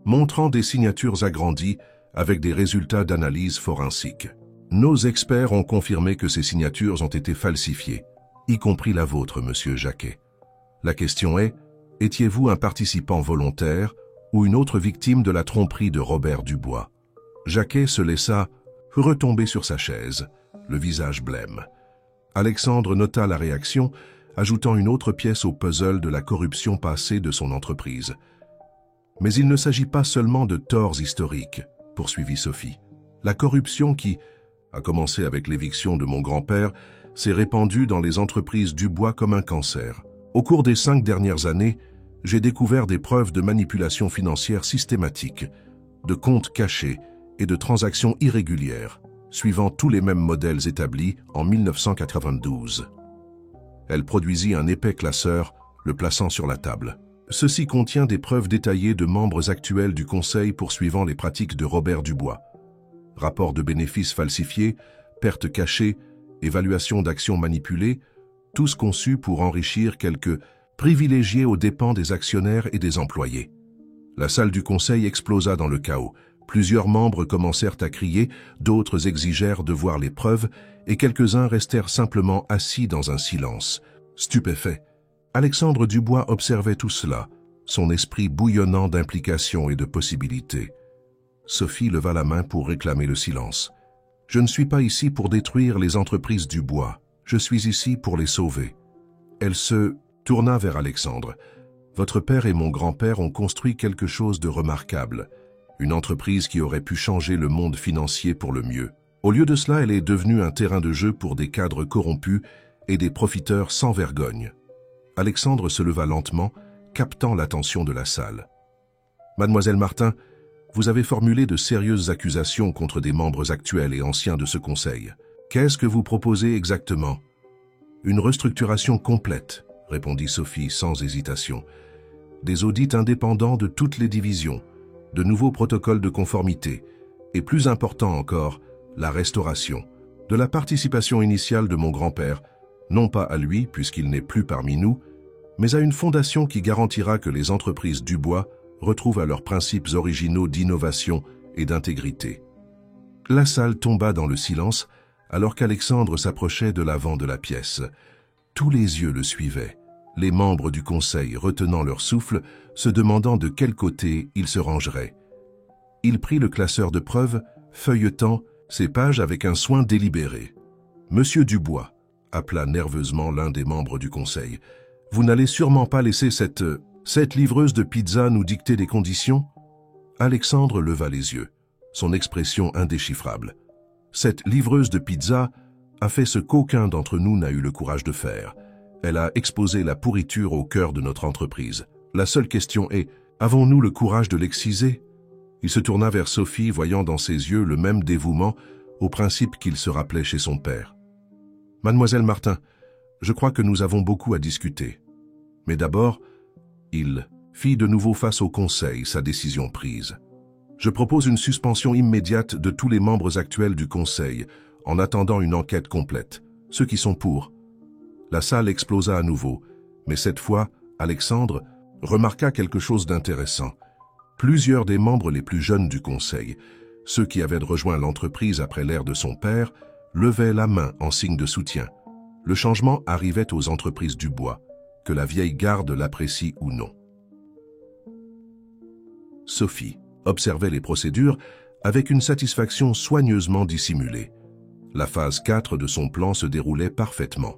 montrant des signatures agrandies avec des résultats d'analyse forensique. Nos experts ont confirmé que ces signatures ont été falsifiées, y compris la vôtre, monsieur Jacquet. La question est, étiez-vous un participant volontaire ou une autre victime de la tromperie de Robert Dubois? Jacquet se laissa retomber sur sa chaise, le visage blême. Alexandre nota la réaction, ajoutant une autre pièce au puzzle de la corruption passée de son entreprise. Mais il ne s'agit pas seulement de torts historiques, poursuivit Sophie. La corruption qui a commencé avec l'éviction de mon grand-père s'est répandue dans les entreprises Dubois comme un cancer. Au cours des 5 dernières années, j'ai découvert des preuves de manipulation financière systématique, de comptes cachés et de transactions irrégulières, suivant tous les mêmes modèles établis en 1992. Elle produisit un épais classeur, le plaçant sur la table. Ceci contient des preuves détaillées de membres actuels du Conseil poursuivant les pratiques de Robert Dubois. Rapports de bénéfices falsifiés, pertes cachées, évaluation d'actions manipulées, tous conçus pour enrichir quelques privilégiés aux dépens des actionnaires et des employés. La salle du Conseil explosa dans le chaos. Plusieurs membres commencèrent à crier, d'autres exigèrent de voir les preuves, et quelques-uns restèrent simplement assis dans un silence, stupéfaits. Alexandre Dubois observait tout cela, son esprit bouillonnant d'implications et de possibilités. Sophie leva la main pour réclamer le silence. « Je ne suis pas ici pour détruire les entreprises Dubois. Je suis ici pour les sauver. » Elle se tourna vers Alexandre. « Votre père et mon grand-père ont construit quelque chose de remarquable. Une entreprise qui aurait pu changer le monde financier pour le mieux. Au lieu de cela, elle est devenue un terrain de jeu pour des cadres corrompus et des profiteurs sans vergogne. » Alexandre se leva lentement, captant l'attention de la salle. « Mademoiselle Martin, vous avez formulé de sérieuses accusations contre des membres actuels et anciens de ce conseil. Qu'est-ce que vous proposez exactement ?»« Une restructuration complète, » répondit Sophie sans hésitation. « Des audits indépendants de toutes les divisions, de nouveaux protocoles de conformité, et plus important encore, la restauration de la participation initiale de mon grand-père, non pas à lui puisqu'il n'est plus parmi nous, mais à une fondation qui garantira que les entreprises Dubois retrouvent à leurs principes originaux d'innovation et d'intégrité. » La salle tomba dans le silence alors qu'Alexandre s'approchait de l'avant de la pièce. Tous les yeux le suivaient, les membres du conseil retenant leur souffle, se demandant de quel côté ils se rangeraient. Il prit le classeur de preuves, feuilletant ses pages avec un soin délibéré. « Monsieur Dubois, » appela nerveusement l'un des membres du conseil, « vous n'allez sûrement pas laisser cette livreuse de pizza nous dicter des conditions ?» Alexandre leva les yeux, son expression indéchiffrable. Cette livreuse de pizza a fait ce qu'aucun d'entre nous n'a eu le courage de faire. Elle a exposé la pourriture au cœur de notre entreprise. La seule question est, avons-nous le courage de l'exciser? Il se tourna vers Sophie, voyant dans ses yeux le même dévouement au principe qu'il se rappelait chez son père. « Mademoiselle Martin, je crois que nous avons beaucoup à discuter. Mais d'abord, il fit de nouveau face au Conseil sa décision prise. Je propose une suspension immédiate de tous les membres actuels du Conseil, en attendant une enquête complète. Ceux qui sont pour. » La salle explosa à nouveau, mais cette fois, Alexandre remarqua quelque chose d'intéressant. Plusieurs des membres les plus jeunes du Conseil, ceux qui avaient rejoint l'entreprise après l'ère de son père, levaient la main en signe de soutien. Le changement arrivait aux entreprises du bois, que la vieille garde l'apprécie ou non. Sophie observait les procédures avec une satisfaction soigneusement dissimulée. La phase 4 de son plan se déroulait parfaitement.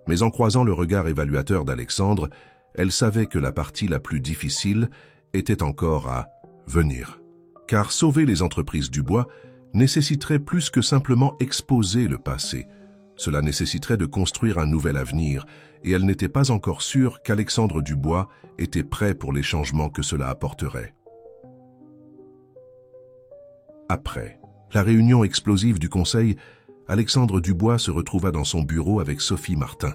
Mais en croisant le regard évaluateur d'Alexandre, elle savait que la partie la plus difficile était encore à venir. Car sauver les entreprises du bois nécessiterait plus que simplement exposer le passé. Cela nécessiterait de construire un nouvel avenir, et elle n'était pas encore sûre qu'Alexandre Dubois était prêt pour les changements que cela apporterait. Après la réunion explosive du Conseil, Alexandre Dubois se retrouva dans son bureau avec Sophie Martin,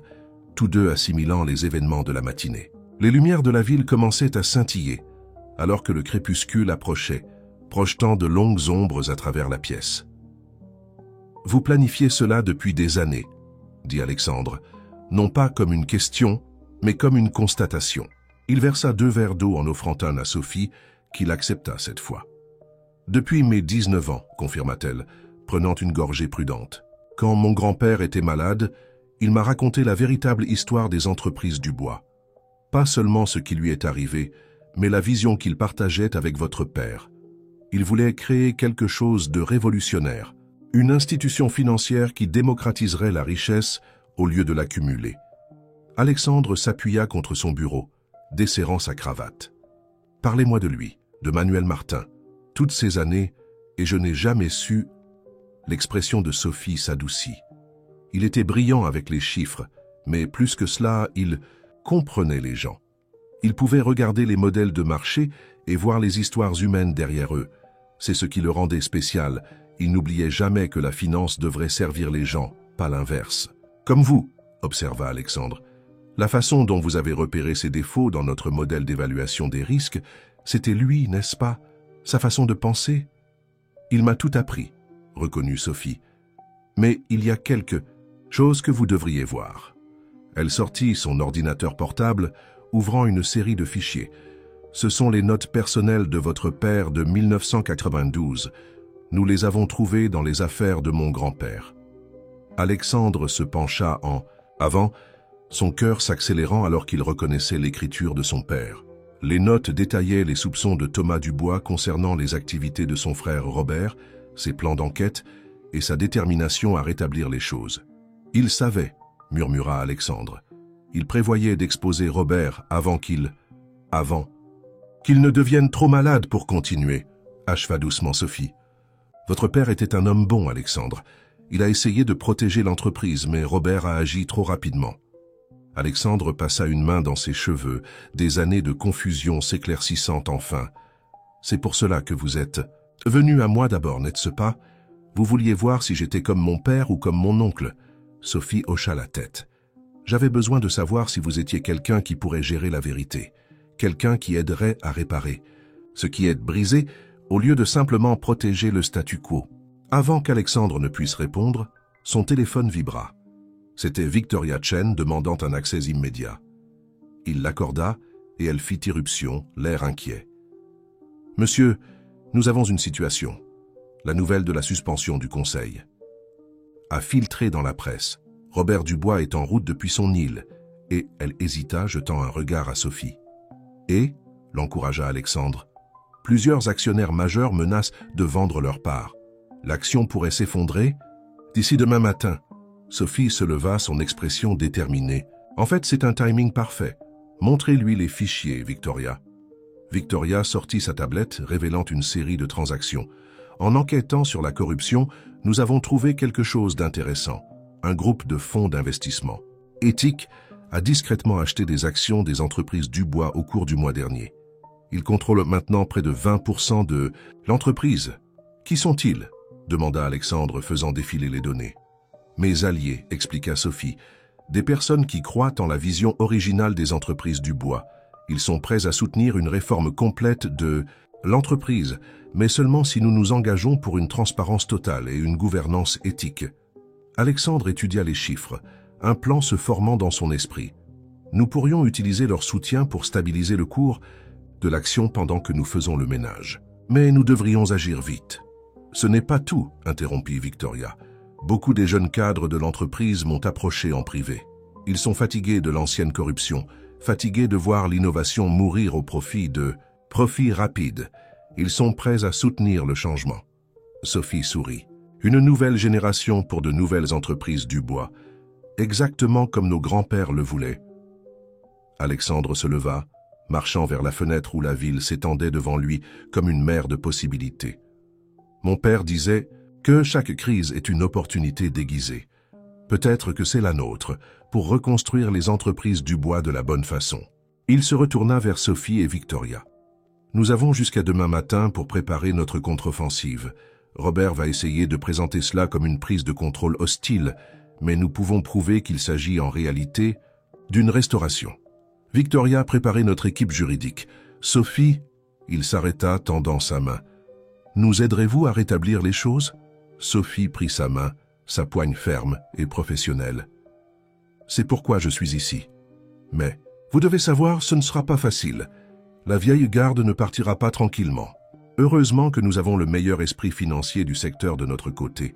tous deux assimilant les événements de la matinée. Les lumières de la ville commençaient à scintiller, alors que le crépuscule approchait, projetant de longues ombres à travers la pièce. « Vous planifiez cela depuis des années, » dit Alexandre, non pas comme une question, mais comme une constatation. Il versa 2 verres d'eau en offrant un à Sophie, qui l'accepta cette fois. « Depuis mes 19 ans, confirma-t-elle, prenant une gorgée prudente. Quand mon grand-père était malade, il m'a raconté la véritable histoire des entreprises du bois. Pas seulement ce qui lui est arrivé, mais la vision qu'il partageait avec votre père. Il voulait créer quelque chose de révolutionnaire, une institution financière qui démocratiserait la richesse au lieu de l'accumuler. » Alexandre s'appuya contre son bureau, desserrant sa cravate. « Parlez-moi de lui, de Manuel Martin. Toutes ces années, et je n'ai jamais su... » L'expression de Sophie s'adoucit. Il était brillant avec les chiffres, mais plus que cela, il comprenait les gens. Il pouvait regarder les modèles de marché et voir les histoires humaines derrière eux. C'est ce qui le rendait spécial. Il n'oubliait jamais que la finance devrait servir les gens, pas l'inverse. « Comme vous, » observa Alexandre. « La façon dont vous avez repéré ces défauts dans notre modèle d'évaluation des risques, c'était lui, n'est-ce pas? Sa façon de penser? Il m'a tout appris, » reconnut Sophie. « Mais il y a quelque chose que vous devriez voir. » Elle sortit son ordinateur portable, ouvrant une série de fichiers. « Ce sont les notes personnelles de votre père de 1992. Nous les avons trouvées dans les affaires de mon grand-père. » Alexandre se pencha en « avant », son cœur s'accélérant alors qu'il reconnaissait l'écriture de son père. Les notes détaillaient les soupçons de Thomas Dubois concernant les activités de son frère Robert, ses plans d'enquête et sa détermination à rétablir les choses. « Il savait », murmura Alexandre. « Il prévoyait d'exposer Robert avant qu'il ne devienne trop malade pour continuer, » acheva doucement Sophie. « Votre père était un homme bon, Alexandre. Il a essayé de protéger l'entreprise, mais Robert a agi trop rapidement. » Alexandre passa une main dans ses cheveux, des années de confusion s'éclaircissant enfin. « C'est pour cela que vous êtes venu à moi d'abord, n'est-ce pas? Vous vouliez voir si j'étais comme mon père ou comme mon oncle. » Sophie hocha la tête. « J'avais besoin de savoir si vous étiez quelqu'un qui pourrait gérer la vérité, quelqu'un qui aiderait à réparer ce qui est brisé au lieu de simplement protéger le statu quo. » Avant qu'Alexandre ne puisse répondre, son téléphone vibra. C'était Victoria Chen demandant un accès immédiat. Il l'accorda et elle fit irruption, l'air inquiet. « Monsieur, nous avons une situation. La nouvelle de la suspension du Conseil. » A filtré dans la presse. Robert Dubois est en route depuis son île, et elle hésita, jetant un regard à Sophie. « Et » l'encouragea Alexandre. « Plusieurs actionnaires majeurs menacent de vendre leur part. L'action pourrait s'effondrer d'ici demain matin. » Sophie se leva, son expression déterminée. « En fait, c'est un timing parfait. Montrez-lui les fichiers, Victoria. » Victoria sortit sa tablette, révélant une série de transactions. En enquêtant sur la corruption, nous avons trouvé quelque chose d'intéressant. Un groupe de fonds d'investissement. Éthique a discrètement acheté des actions des entreprises Dubois au cours du mois dernier. Ils contrôlent maintenant près de 20% de l'entreprise. Qui sont-ils? Demanda Alexandre, faisant défiler les données. Mes alliés, expliqua Sophie. Des personnes qui croient en la vision originale des entreprises Dubois. Ils sont prêts à soutenir une réforme complète de l'entreprise, mais seulement si nous nous engageons pour une transparence totale et une gouvernance éthique. Alexandre étudia les chiffres, un plan se formant dans son esprit. Nous pourrions utiliser leur soutien pour stabiliser le cours de l'action pendant que nous faisons le ménage. Mais nous devrions agir vite. Ce n'est pas tout, interrompit Victoria. Beaucoup des jeunes cadres de l'entreprise m'ont approché en privé. Ils sont fatigués de l'ancienne corruption, fatigués de voir l'innovation mourir au profit de profits rapides. Ils sont prêts à soutenir le changement. Sophie sourit. Une nouvelle génération pour de nouvelles entreprises Dubois, exactement comme nos grands-pères le voulaient. Alexandre se leva, marchant vers la fenêtre où la ville s'étendait devant lui comme une mer de possibilités. Mon père disait que chaque crise est une opportunité déguisée. Peut-être que c'est la nôtre, pour reconstruire les entreprises Dubois de la bonne façon. Il se retourna vers Sophie et Victoria. Nous avons jusqu'à demain matin pour préparer notre contre-offensive. Robert va essayer de présenter cela comme une prise de contrôle hostile, mais nous pouvons prouver qu'il s'agit en réalité d'une restauration. Victoria préparait notre équipe juridique. Sophie, il s'arrêta, tendant sa main. Nous aiderez-vous à rétablir les choses? Sophie prit sa main, sa poigne ferme et professionnelle. C'est pourquoi je suis ici. Mais, vous devez savoir, ce ne sera pas facile. La vieille garde ne partira pas tranquillement. Heureusement que nous avons le meilleur esprit financier du secteur de notre côté,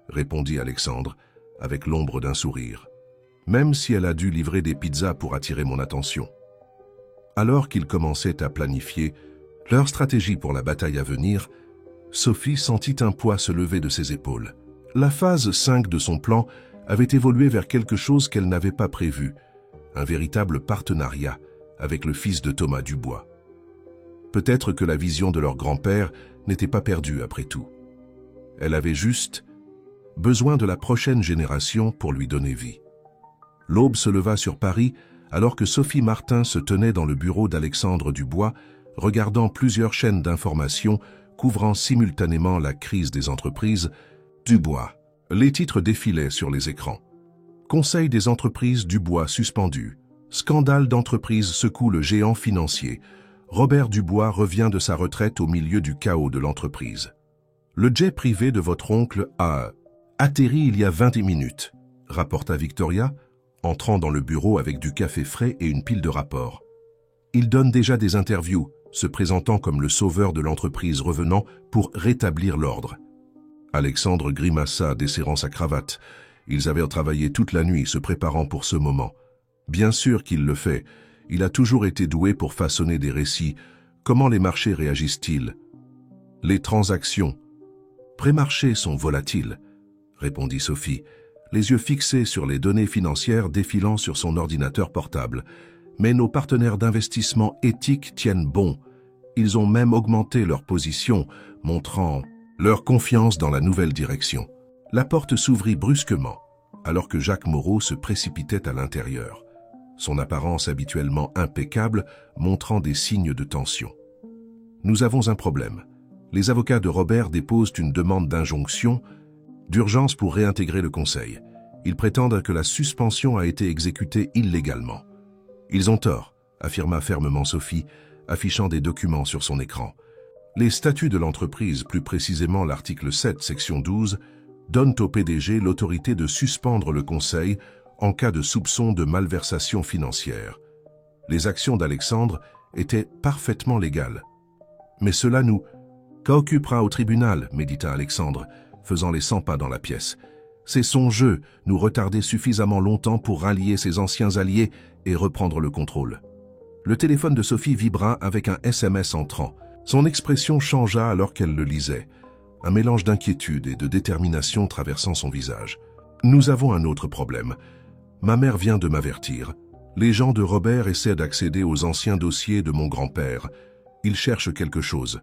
répondit Alexandre, avec l'ombre d'un sourire. Même si elle a dû livrer des pizzas pour attirer mon attention. Alors qu'ils commençaient à planifier leur stratégie pour la bataille à venir, Sophie sentit un poids se lever de ses épaules. La phase 5 de son plan avait évolué vers quelque chose qu'elle n'avait pas prévu, un véritable partenariat avec le fils de Thomas Dubois. Peut-être que la vision de leur grand-père n'était pas perdue après tout. Elle avait juste besoin de la prochaine génération pour lui donner vie. L'aube se leva sur Paris alors que Sophie Martin se tenait dans le bureau d'Alexandre Dubois, regardant plusieurs chaînes d'information couvrant simultanément la crise des entreprises Dubois. Les titres défilaient sur les écrans. Conseil des entreprises Dubois suspendu. Scandale d'entreprise secoue le géant financier. Robert Dubois revient de sa retraite au milieu du chaos de l'entreprise. Le jet privé de votre oncle a atterri il y a 20 minutes, rapporta Victoria, entrant dans le bureau avec du café frais et une pile de rapports. Il donne déjà des interviews, se présentant comme le sauveur de l'entreprise revenant pour rétablir l'ordre. Alexandre grimaça, desserrant sa cravate. Ils avaient travaillé toute la nuit, se préparant pour ce moment. Bien sûr qu'il le fait. Il a toujours été doué pour façonner des récits. Comment les marchés réagissent-ils? Les transactions pré-marchés sont volatiles, répondit Sophie, les yeux fixés sur les données financières défilant sur son ordinateur portable. Mais nos partenaires d'investissement éthiques tiennent bon. Ils ont même augmenté leur position, montrant leur confiance dans la nouvelle direction. La porte s'ouvrit brusquement, alors que Jacques Moreau se précipitait à l'intérieur, son apparence habituellement impeccable montrant des signes de tension. Nous avons un problème. Les avocats de Robert déposent une demande d'injonction d'urgence pour réintégrer le conseil. Ils prétendent que la suspension a été exécutée illégalement. Ils ont tort, affirma fermement Sophie, affichant des documents sur son écran. Les statuts de l'entreprise, plus précisément l'article 7, section 12, donnent au PDG l'autorité de suspendre le conseil en cas de soupçon de malversation financière. Les actions d'Alexandre étaient parfaitement légales. Mais cela nous occupera au tribunal, médita Alexandre, faisant les 100 pas dans la pièce. C'est son jeu, nous retarder suffisamment longtemps pour rallier ses anciens alliés et reprendre le contrôle. Le téléphone de Sophie vibra avec un SMS entrant. Son expression changea alors qu'elle le lisait. Un mélange d'inquiétude et de détermination traversant son visage. Nous avons un autre problème. Ma mère vient de m'avertir. Les gens de Robert essaient d'accéder aux anciens dossiers de mon grand-père. Il cherche quelque chose.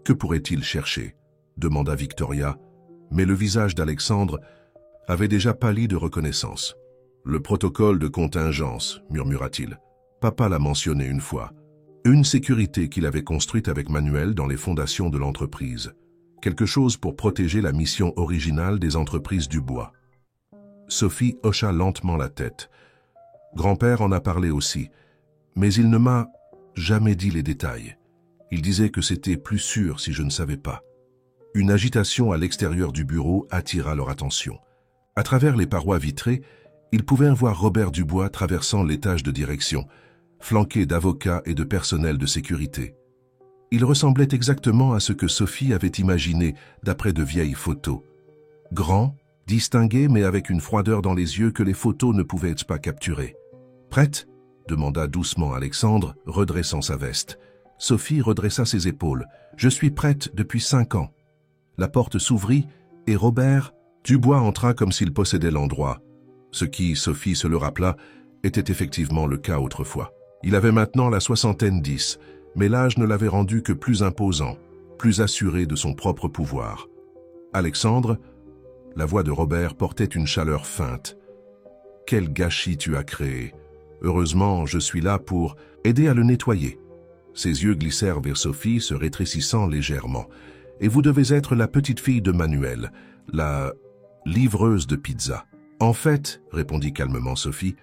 Que pourrait-il chercher? Demanda Victoria, mais le visage d'Alexandre avait déjà pâli de reconnaissance. Le protocole de contingence, murmura-t-il. Papa l'a mentionné une fois. Une sécurité qu'il avait construite avec Manuel dans les fondations de l'entreprise. Quelque chose pour protéger la mission originale des entreprises du bois. Sophie hocha lentement la tête. Grand-père en a parlé aussi, mais il ne m'a jamais dit les détails. Il disait que c'était plus sûr si je ne savais pas. Une agitation à l'extérieur du bureau attira leur attention. À travers les parois vitrées, ils pouvaient voir Robert Dubois traversant l'étage de direction, flanqué d'avocats et de personnel de sécurité. Il ressemblait exactement à ce que Sophie avait imaginé d'après de vieilles photos. Grand, distingué mais avec une froideur dans les yeux que les photos ne pouvaient pas capturer. « Prête ?» demanda doucement Alexandre, redressant sa veste. Sophie redressa ses épaules. « Je suis prête depuis 5 ans. » La porte s'ouvrit et Robert Dubois entra comme s'il possédait l'endroit. Ce qui, Sophie se le rappela, était effectivement le cas autrefois. Il avait maintenant la soixantaine 10, mais l'âge ne l'avait rendu que plus imposant, plus assuré de son propre pouvoir. Alexandre, la voix de Robert portait une chaleur feinte. « Quel gâchis tu as créé! Heureusement, je suis là pour aider à le nettoyer. » Ses yeux glissèrent vers Sophie, se rétrécissant légèrement. « Et vous devez être la petite fille de Manuel, la livreuse de pizza. »« En fait, répondit calmement Sophie,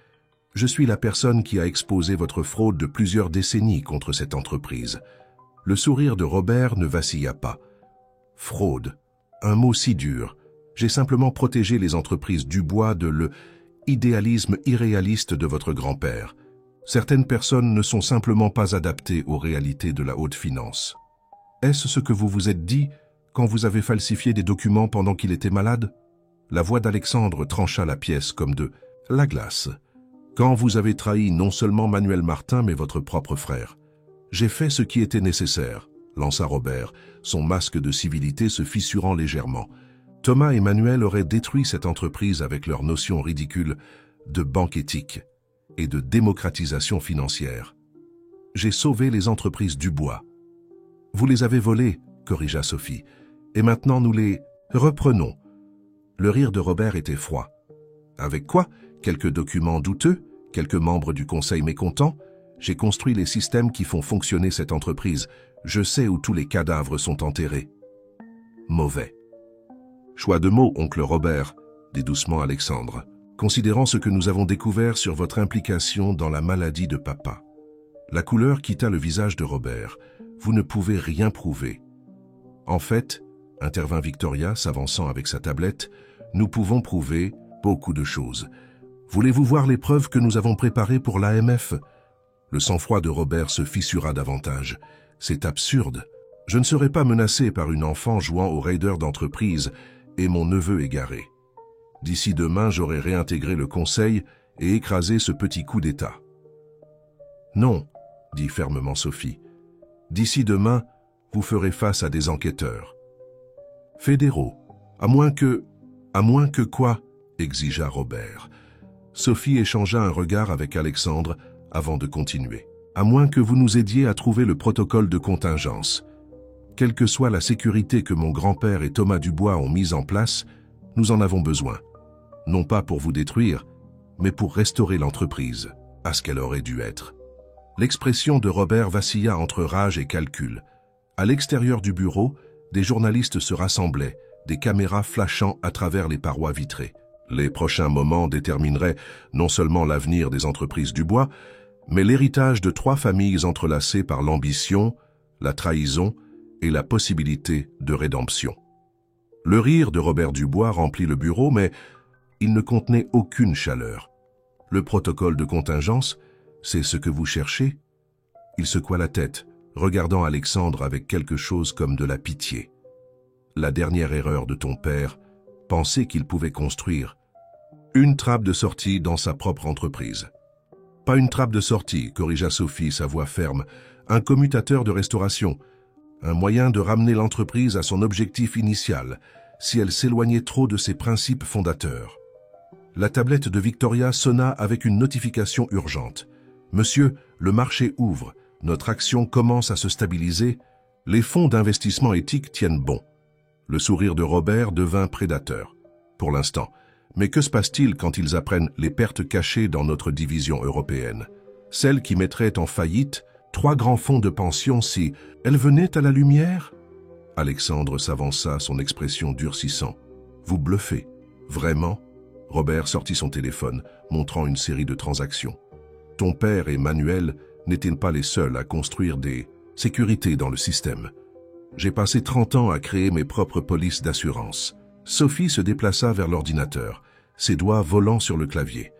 je suis la personne qui a exposé votre fraude de plusieurs décennies contre cette entreprise. » Le sourire de Robert ne vacilla pas. « Fraude, un mot si dur. J'ai simplement protégé les entreprises Dubois de l'idéalisme irréaliste de votre grand-père. Certaines personnes ne sont simplement pas adaptées aux réalités de la haute finance. Est-ce ce que vous vous êtes dit quand vous avez falsifié des documents pendant qu'il était malade ?» La voix d'Alexandre trancha la pièce comme de la glace. « Quand vous avez trahi non seulement Manuel Martin mais votre propre frère. J'ai fait ce qui était nécessaire, » lança Robert, son masque de civilité se fissurant légèrement. Thomas et Manuel auraient détruit cette entreprise avec leurs notions ridicules de banque éthique et de démocratisation financière. J'ai sauvé les entreprises Dubois. Vous les avez volées, corrigea Sophie, et maintenant nous les reprenons. Le rire de Robert était froid. Avec quoi? Quelques documents douteux? Quelques membres du conseil mécontents? J'ai construit les systèmes qui font fonctionner cette entreprise. Je sais où tous les cadavres sont enterrés. Mauvais. Choix de mots, oncle Robert, dit doucement Alexandre, considérant ce que nous avons découvert sur votre implication dans la maladie de papa. La couleur quitta le visage de Robert. Vous ne pouvez rien prouver. En fait, intervint Victoria, s'avançant avec sa tablette, nous pouvons prouver beaucoup de choses. Voulez-vous voir les preuves que nous avons préparées pour l'AMF? Le sang-froid de Robert se fissura davantage. C'est absurde. Je ne serai pas menacé par une enfant jouant aux raiders d'entreprise et mon neveu égaré. D'ici demain, j'aurai réintégré le conseil et écrasé ce petit coup d'État. Non, dit fermement Sophie. D'ici demain, vous ferez face à des enquêteurs. Fédéraux, à moins que quoi? Exigea Robert. Sophie échangea un regard avec Alexandre avant de continuer. À moins que vous nous aidiez à trouver le protocole de contingence. Quelle que soit la sécurité que mon grand-père et Thomas Dubois ont mise en place, nous en avons besoin. Non pas pour vous détruire, mais pour restaurer l'entreprise à ce qu'elle aurait dû être. L'expression de Robert vacilla entre rage et calcul. À l'extérieur du bureau, des journalistes se rassemblaient, des caméras flashant à travers les parois vitrées. Les prochains moments détermineraient non seulement l'avenir des entreprises Dubois, mais l'héritage de 3 familles entrelacées par l'ambition, la trahison et la possibilité de rédemption. Le rire de Robert Dubois remplit le bureau, mais il ne contenait aucune chaleur. Le protocole de contingence, c'est ce que vous cherchez? Il secoua la tête, regardant Alexandre avec quelque chose comme de la pitié. La dernière erreur de ton père, penser qu'il pouvait construire une trappe de sortie dans sa propre entreprise. Pas une trappe de sortie, corrigea Sophie, sa voix ferme, un commutateur de restauration, un moyen de ramener l'entreprise à son objectif initial, si elle s'éloignait trop de ses principes fondateurs. La tablette de Victoria sonna avec une notification urgente. « Monsieur, le marché ouvre. Notre action commence à se stabiliser. Les fonds d'investissement éthique tiennent bon. Le sourire de Robert devint prédateur, pour l'instant. Mais que se passe-t-il quand ils apprennent les pertes cachées dans notre division européenne? Celles qui mettraient en faillite 3 grands fonds de pension si elles venaient à la lumière? Alexandre s'avança, son expression durcissant. Vous bluffez. Vraiment? Robert sortit son téléphone, montrant une série de transactions. Ton père et Manuel n'étaient pas les seuls à construire des sécurités dans le système. J'ai passé 30 ans à créer mes propres polices d'assurance. Sophie se déplaça vers l'ordinateur, ses doigts volant sur le clavier.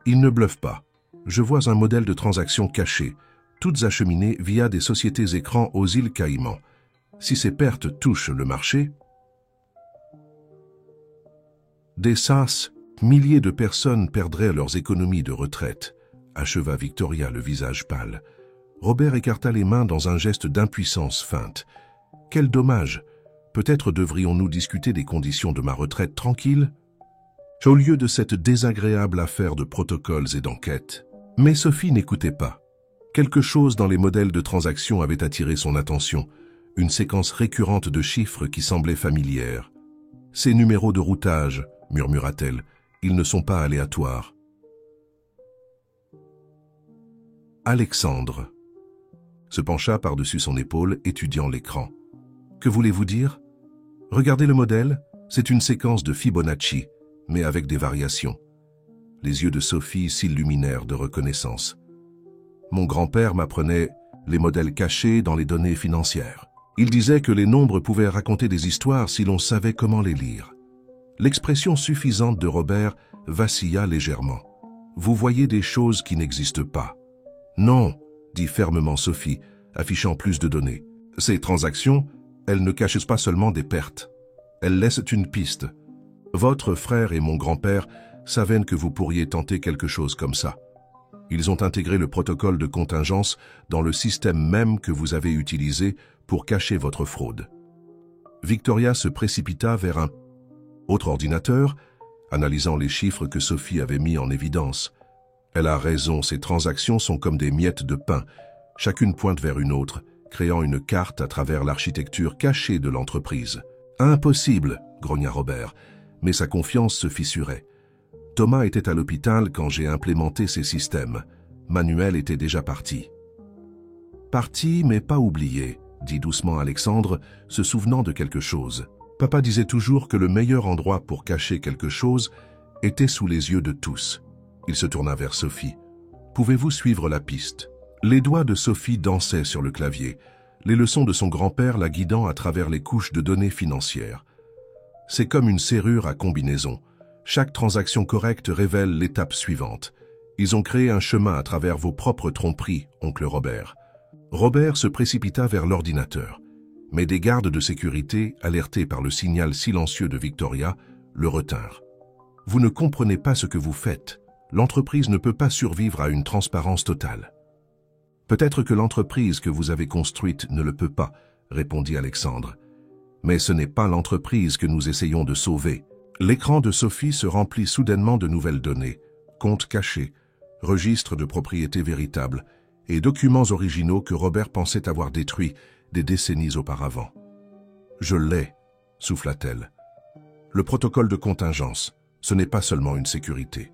Il ne bluffe pas. Je vois un modèle de transaction caché, toutes acheminées via des sociétés écrans aux îles Caïmans. Si ces pertes touchent le marché, des sas, milliers de personnes perdraient leurs économies de retraite, acheva Victoria, le visage pâle. Robert écarta les mains dans un geste d'impuissance feinte. Quel dommage! Peut-être devrions-nous discuter des conditions de ma retraite tranquille? Au lieu de cette désagréable affaire de protocoles et d'enquêtes. Mais Sophie n'écoutait pas. Quelque chose dans les modèles de transaction avait attiré son attention, une séquence récurrente de chiffres qui semblait familière. Ces numéros de routage, murmura-t-elle, ils ne sont pas aléatoires. Alexandre se pencha par-dessus son épaule, étudiant l'écran. Que voulez-vous dire? Regardez le modèle, c'est une séquence de Fibonacci, mais avec des variations. Les yeux de Sophie s'illuminèrent de reconnaissance. Mon grand-père m'apprenait les modèles cachés dans les données financières. Il disait que les nombres pouvaient raconter des histoires si l'on savait comment les lire. L'expression suffisante de Robert vacilla légèrement. Vous voyez des choses qui n'existent pas. Non, dit fermement Sophie, affichant plus de données. Ces transactions, elles ne cachent pas seulement des pertes. Elles laissent une piste. Votre frère et mon grand-père savaient que vous pourriez tenter quelque chose comme ça. Ils ont intégré le protocole de contingence dans le système même que vous avez utilisé pour cacher votre fraude. Victoria se précipita vers un autre ordinateur, analysant les chiffres que Sophie avait mis en évidence. Elle a raison, ces transactions sont comme des miettes de pain. Chacune pointe vers une autre, créant une carte à travers l'architecture cachée de l'entreprise. Impossible, grogna Robert, mais sa confiance se fissurait. Thomas était à l'hôpital quand j'ai implémenté ces systèmes. Manuel était déjà parti. Parti, mais pas oublié, dit doucement Alexandre, se souvenant de quelque chose. Papa disait toujours que le meilleur endroit pour cacher quelque chose était sous les yeux de tous. Il se tourna vers Sophie. Pouvez-vous suivre la piste? Les doigts de Sophie dansaient sur le clavier, les leçons de son grand-père la guidant à travers les couches de données financières. C'est comme une serrure à combinaison. Chaque transaction correcte révèle l'étape suivante. Ils ont créé un chemin à travers vos propres tromperies, oncle Robert. Robert se précipita vers l'ordinateur, mais des gardes de sécurité, alertés par le signal silencieux de Victoria, le retinrent. Vous ne comprenez pas ce que vous faites. L'entreprise ne peut pas survivre à une transparence totale. Peut-être que l'entreprise que vous avez construite ne le peut pas, répondit Alexandre. Mais ce n'est pas l'entreprise que nous essayons de sauver. L'écran de Sophie se remplit soudainement de nouvelles données, comptes cachés, registres de propriété véritables et documents originaux que Robert pensait avoir détruits des décennies auparavant. Je l'ai, souffla-t-elle. Le protocole de contingence, ce n'est pas seulement une sécurité.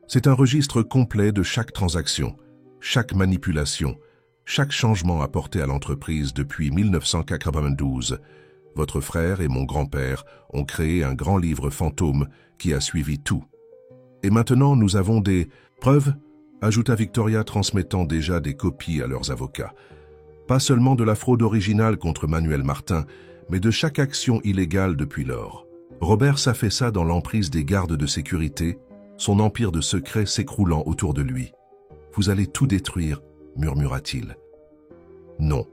C'est un registre complet de chaque transaction, chaque manipulation, chaque changement apporté à l'entreprise depuis 1992. Votre frère et mon grand-père ont créé un grand livre fantôme qui a suivi tout. Et maintenant, nous avons des preuves, ajouta Victoria, transmettant déjà des copies à leurs avocats. Pas seulement de la fraude originale contre Manuel Martin, mais de chaque action illégale depuis lors. Robert s'affaissa dans l'emprise des gardes de sécurité, son empire de secrets s'écroulant autour de lui. « Vous allez tout détruire », murmura-t-il. Non.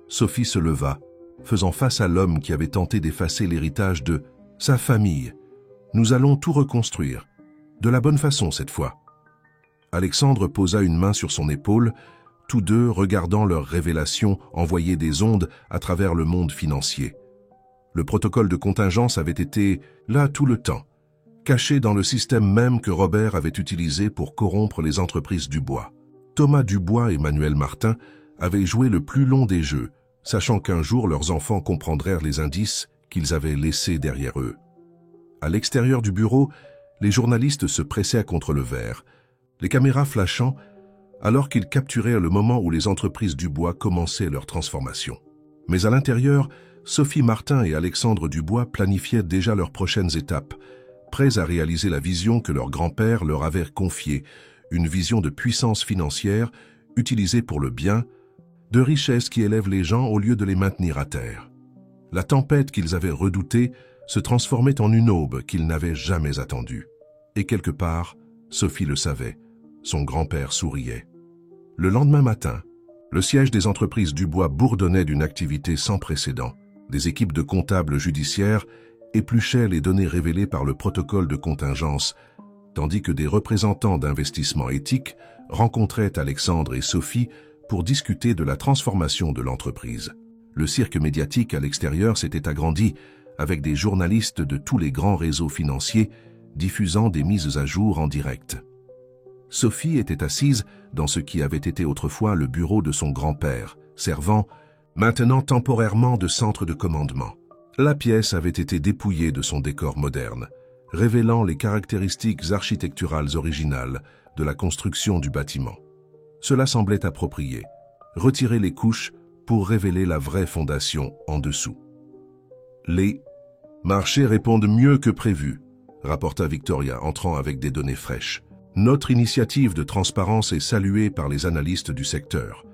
Sophie se leva, faisant face à l'homme qui avait tenté d'effacer l'héritage de sa famille. Nous allons tout reconstruire, de la bonne façon cette fois. Alexandre posa une main sur son épaule, tous deux regardant leur révélation envoyer des ondes à travers le monde financier. Le protocole de contingence avait été là tout le temps, caché dans le système même que Robert avait utilisé pour corrompre les entreprises du bois. Thomas Dubois et Manuel Martin avaient joué le plus long des jeux, sachant qu'un jour leurs enfants comprendraient les indices qu'ils avaient laissés derrière eux. À l'extérieur du bureau, les journalistes se pressaient contre le verre, les caméras flashant, alors qu'ils capturaient le moment où les entreprises Dubois commençaient leur transformation. Mais à l'intérieur, Sophie Martin et Alexandre Dubois planifiaient déjà leurs prochaines étapes, prêts à réaliser la vision que leur grand-père leur avait confiée, une vision de puissance financière utilisée pour le bien, de richesse qui élève les gens au lieu de les maintenir à terre. La tempête qu'ils avaient redoutée se transformait en une aube qu'ils n'avaient jamais attendue. Et quelque part, Sophie le savait, son grand-père souriait. Le lendemain matin, le siège des entreprises Dubois bourdonnait d'une activité sans précédent. Des équipes de comptables judiciaires épluchaient les données révélées par le protocole de contingence, tandis que des représentants d'investissement éthique rencontraient Alexandre et Sophie pour discuter de la transformation de l'entreprise. Le cirque médiatique à l'extérieur s'était agrandi, avec des journalistes de tous les grands réseaux financiers diffusant des mises à jour en direct. Sophie était assise dans ce qui avait été autrefois le bureau de son grand-père, servant maintenant temporairement de centre de commandement. La pièce avait été dépouillée de son décor moderne, révélant les caractéristiques architecturales originales de la construction du bâtiment. Cela semblait approprié, retirer les couches pour révéler la vraie fondation en dessous. Les marchés répondent mieux que prévu, rapporta Victoria, entrant avec des données fraîches. Notre initiative de transparence est saluée par les analystes du secteur.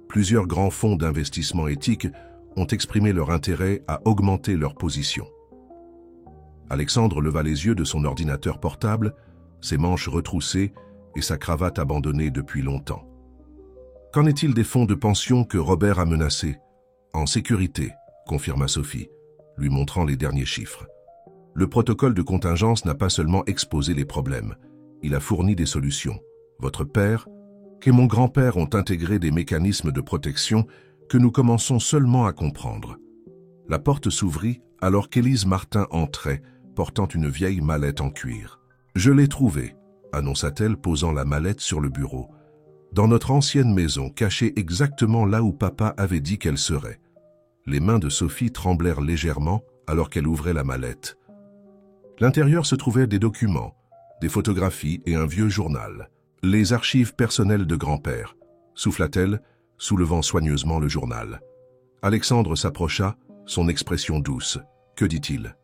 Plusieurs grands fonds d'investissement éthique ont exprimé leur intérêt à augmenter leur position. Alexandre leva les yeux de son ordinateur portable, ses manches retroussées et sa cravate abandonnée depuis longtemps. Qu'en est-il des fonds de pension que Robert a menacés? En sécurité, confirma Sophie, lui montrant les derniers chiffres. Le protocole de contingence n'a pas seulement exposé les problèmes, il a fourni des solutions. Votre père et mon grand-père ont intégré des mécanismes de protection que nous commençons seulement à comprendre. La porte s'ouvrit alors qu'Élise Martin entrait, portant une vieille mallette en cuir. « Je l'ai trouvée », annonça-t-elle, posant la mallette sur le bureau. « Dans notre ancienne maison, cachée exactement là où papa avait dit qu'elle serait. » Les mains de Sophie tremblèrent légèrement alors qu'elle ouvrait la mallette. L'intérieur se trouvait des documents, des photographies et un vieux journal. « Les archives personnelles de grand-père », souffla-t-elle, soulevant soigneusement le journal. Alexandre s'approcha, son expression douce. « Que dit-il »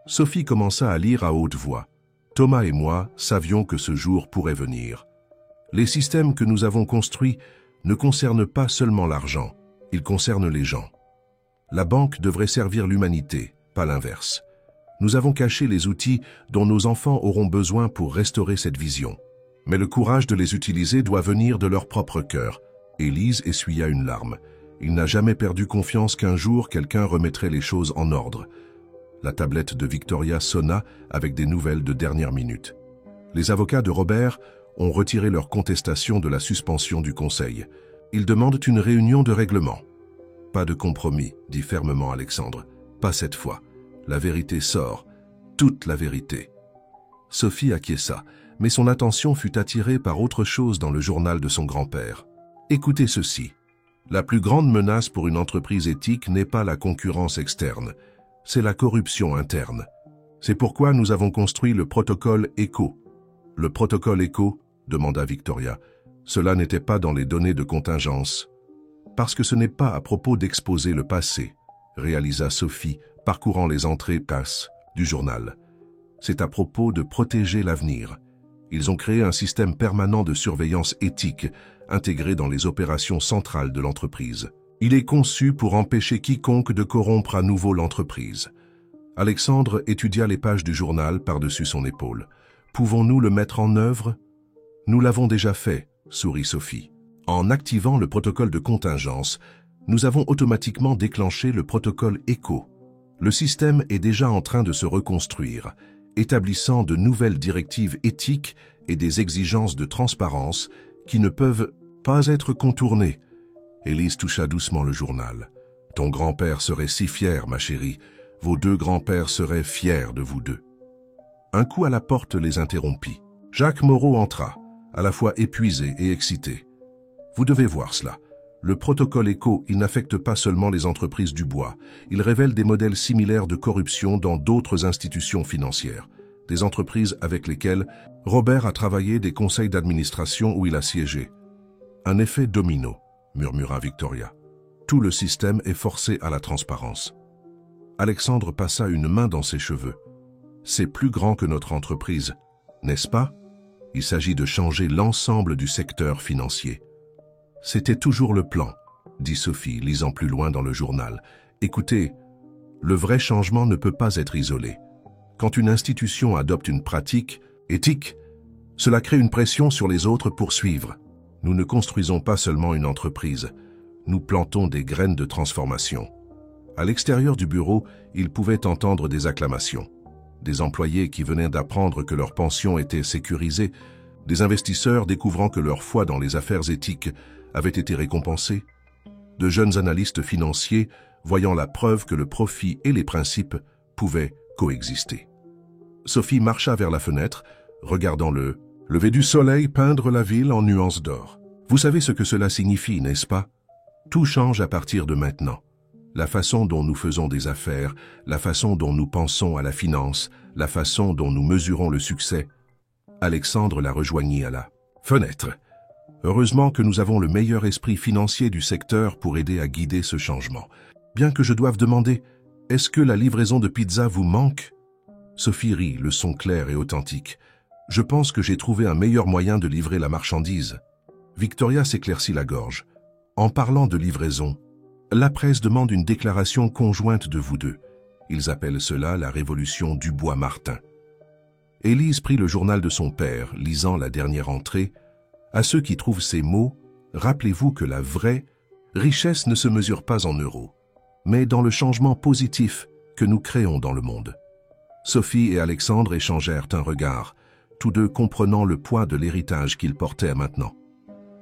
Sophie commença à lire à haute voix. « Thomas et moi savions que ce jour pourrait venir. Les systèmes que nous avons construits ne concernent pas seulement l'argent, ils concernent les gens. La banque devrait servir l'humanité, pas l'inverse. Nous avons caché les outils dont nos enfants auront besoin pour restaurer cette vision. Mais le courage de les utiliser doit venir de leur propre cœur. » Élise essuya une larme. Il n'a jamais perdu confiance qu'un jour quelqu'un remettrait les choses en ordre. La tablette de Victoria sonna avec des nouvelles de dernière minute. Les avocats de Robert ont retiré leur contestation de la suspension du conseil. Ils demandent une réunion de règlement. « Pas de compromis, » dit fermement Alexandre. « Pas cette fois. La vérité sort. Toute la vérité. » Sophie acquiesça, mais son attention fut attirée par autre chose dans le journal de son grand-père. « Écoutez ceci. La plus grande menace pour une entreprise éthique n'est pas la concurrence externe, c'est la corruption interne. C'est pourquoi nous avons construit le protocole ECO. » « Le protocole ECO ?» demanda Victoria. « Cela n'était pas dans les données de contingence. » « Parce que ce n'est pas à propos d'exposer le passé, » réalisa Sophie, parcourant les entrées passes du journal. « C'est à propos de protéger l'avenir. Ils ont créé un système permanent de surveillance éthique intégré dans les opérations centrales de l'entreprise. Il est conçu pour empêcher quiconque de corrompre à nouveau l'entreprise. » Alexandre étudia les pages du journal par-dessus son épaule. « Pouvons-nous le mettre en œuvre ?»« Nous l'avons déjà fait, » sourit Sophie. « En activant le protocole de contingence, nous avons automatiquement déclenché le protocole ECO. Le système est déjà en train de se reconstruire, établissant de nouvelles directives éthiques et des exigences de transparence qui ne peuvent pas être contournées. » Élise toucha doucement le journal. « Ton grand-père serait si fier, ma chérie. Vos deux grands-pères seraient fiers de vous deux. » Un coup à la porte les interrompit. Jacques Moreau entra, à la fois épuisé et excité. Vous devez voir cela. Le protocole ECO, il n'affecte pas seulement les entreprises du bois. Il révèle des modèles similaires de corruption dans d'autres institutions financières. Des entreprises avec lesquelles Robert a travaillé, des conseils d'administration où il a siégé. Un effet domino, murmura Victoria. Tout le système est forcé à la transparence. Alexandre passa une main dans ses cheveux. C'est plus grand que notre entreprise, n'est-ce pas? Il s'agit de changer l'ensemble du secteur financier. C'était toujours le plan, dit Sophie, lisant plus loin dans le journal. Écoutez, le vrai changement ne peut pas être isolé. Quand une institution adopte une pratique éthique, cela crée une pression sur les autres pour suivre. Nous ne construisons pas seulement une entreprise, nous plantons des graines de transformation. À l'extérieur du bureau, ils pouvaient entendre des acclamations. Des employés qui venaient d'apprendre que leur pension était sécurisée, des investisseurs découvrant que leur foi dans les affaires éthiques avait été récompensée, de jeunes analystes financiers voyant la preuve que le profit et les principes pouvaient coexister. Sophie marcha vers la fenêtre, regardant le lever du soleil peindre la ville en nuances d'or. Vous savez ce que cela signifie, n'est-ce pas? Tout change à partir de maintenant. La façon dont nous faisons des affaires, la façon dont nous pensons à la finance, la façon dont nous mesurons le succès. Alexandre la rejoignit à la fenêtre. Heureusement que nous avons le meilleur esprit financier du secteur pour aider à guider ce changement. Bien que je doive demander, est-ce que la livraison de pizza vous manque? Sophie rit, le son clair et authentique. Je pense que j'ai trouvé un meilleur moyen de livrer la marchandise. Victoria s'éclaircit la gorge. En parlant de livraison, la presse demande une déclaration conjointe de vous deux. Ils appellent cela la révolution du bois Martin. Élise prit le journal de son père, lisant la dernière entrée. À ceux qui trouvent ces mots, rappelez-vous que la vraie richesse ne se mesure pas en euros, mais dans le changement positif que nous créons dans le monde. Sophie et Alexandre échangèrent un regard, tous deux comprenant le poids de l'héritage qu'ils portaient maintenant.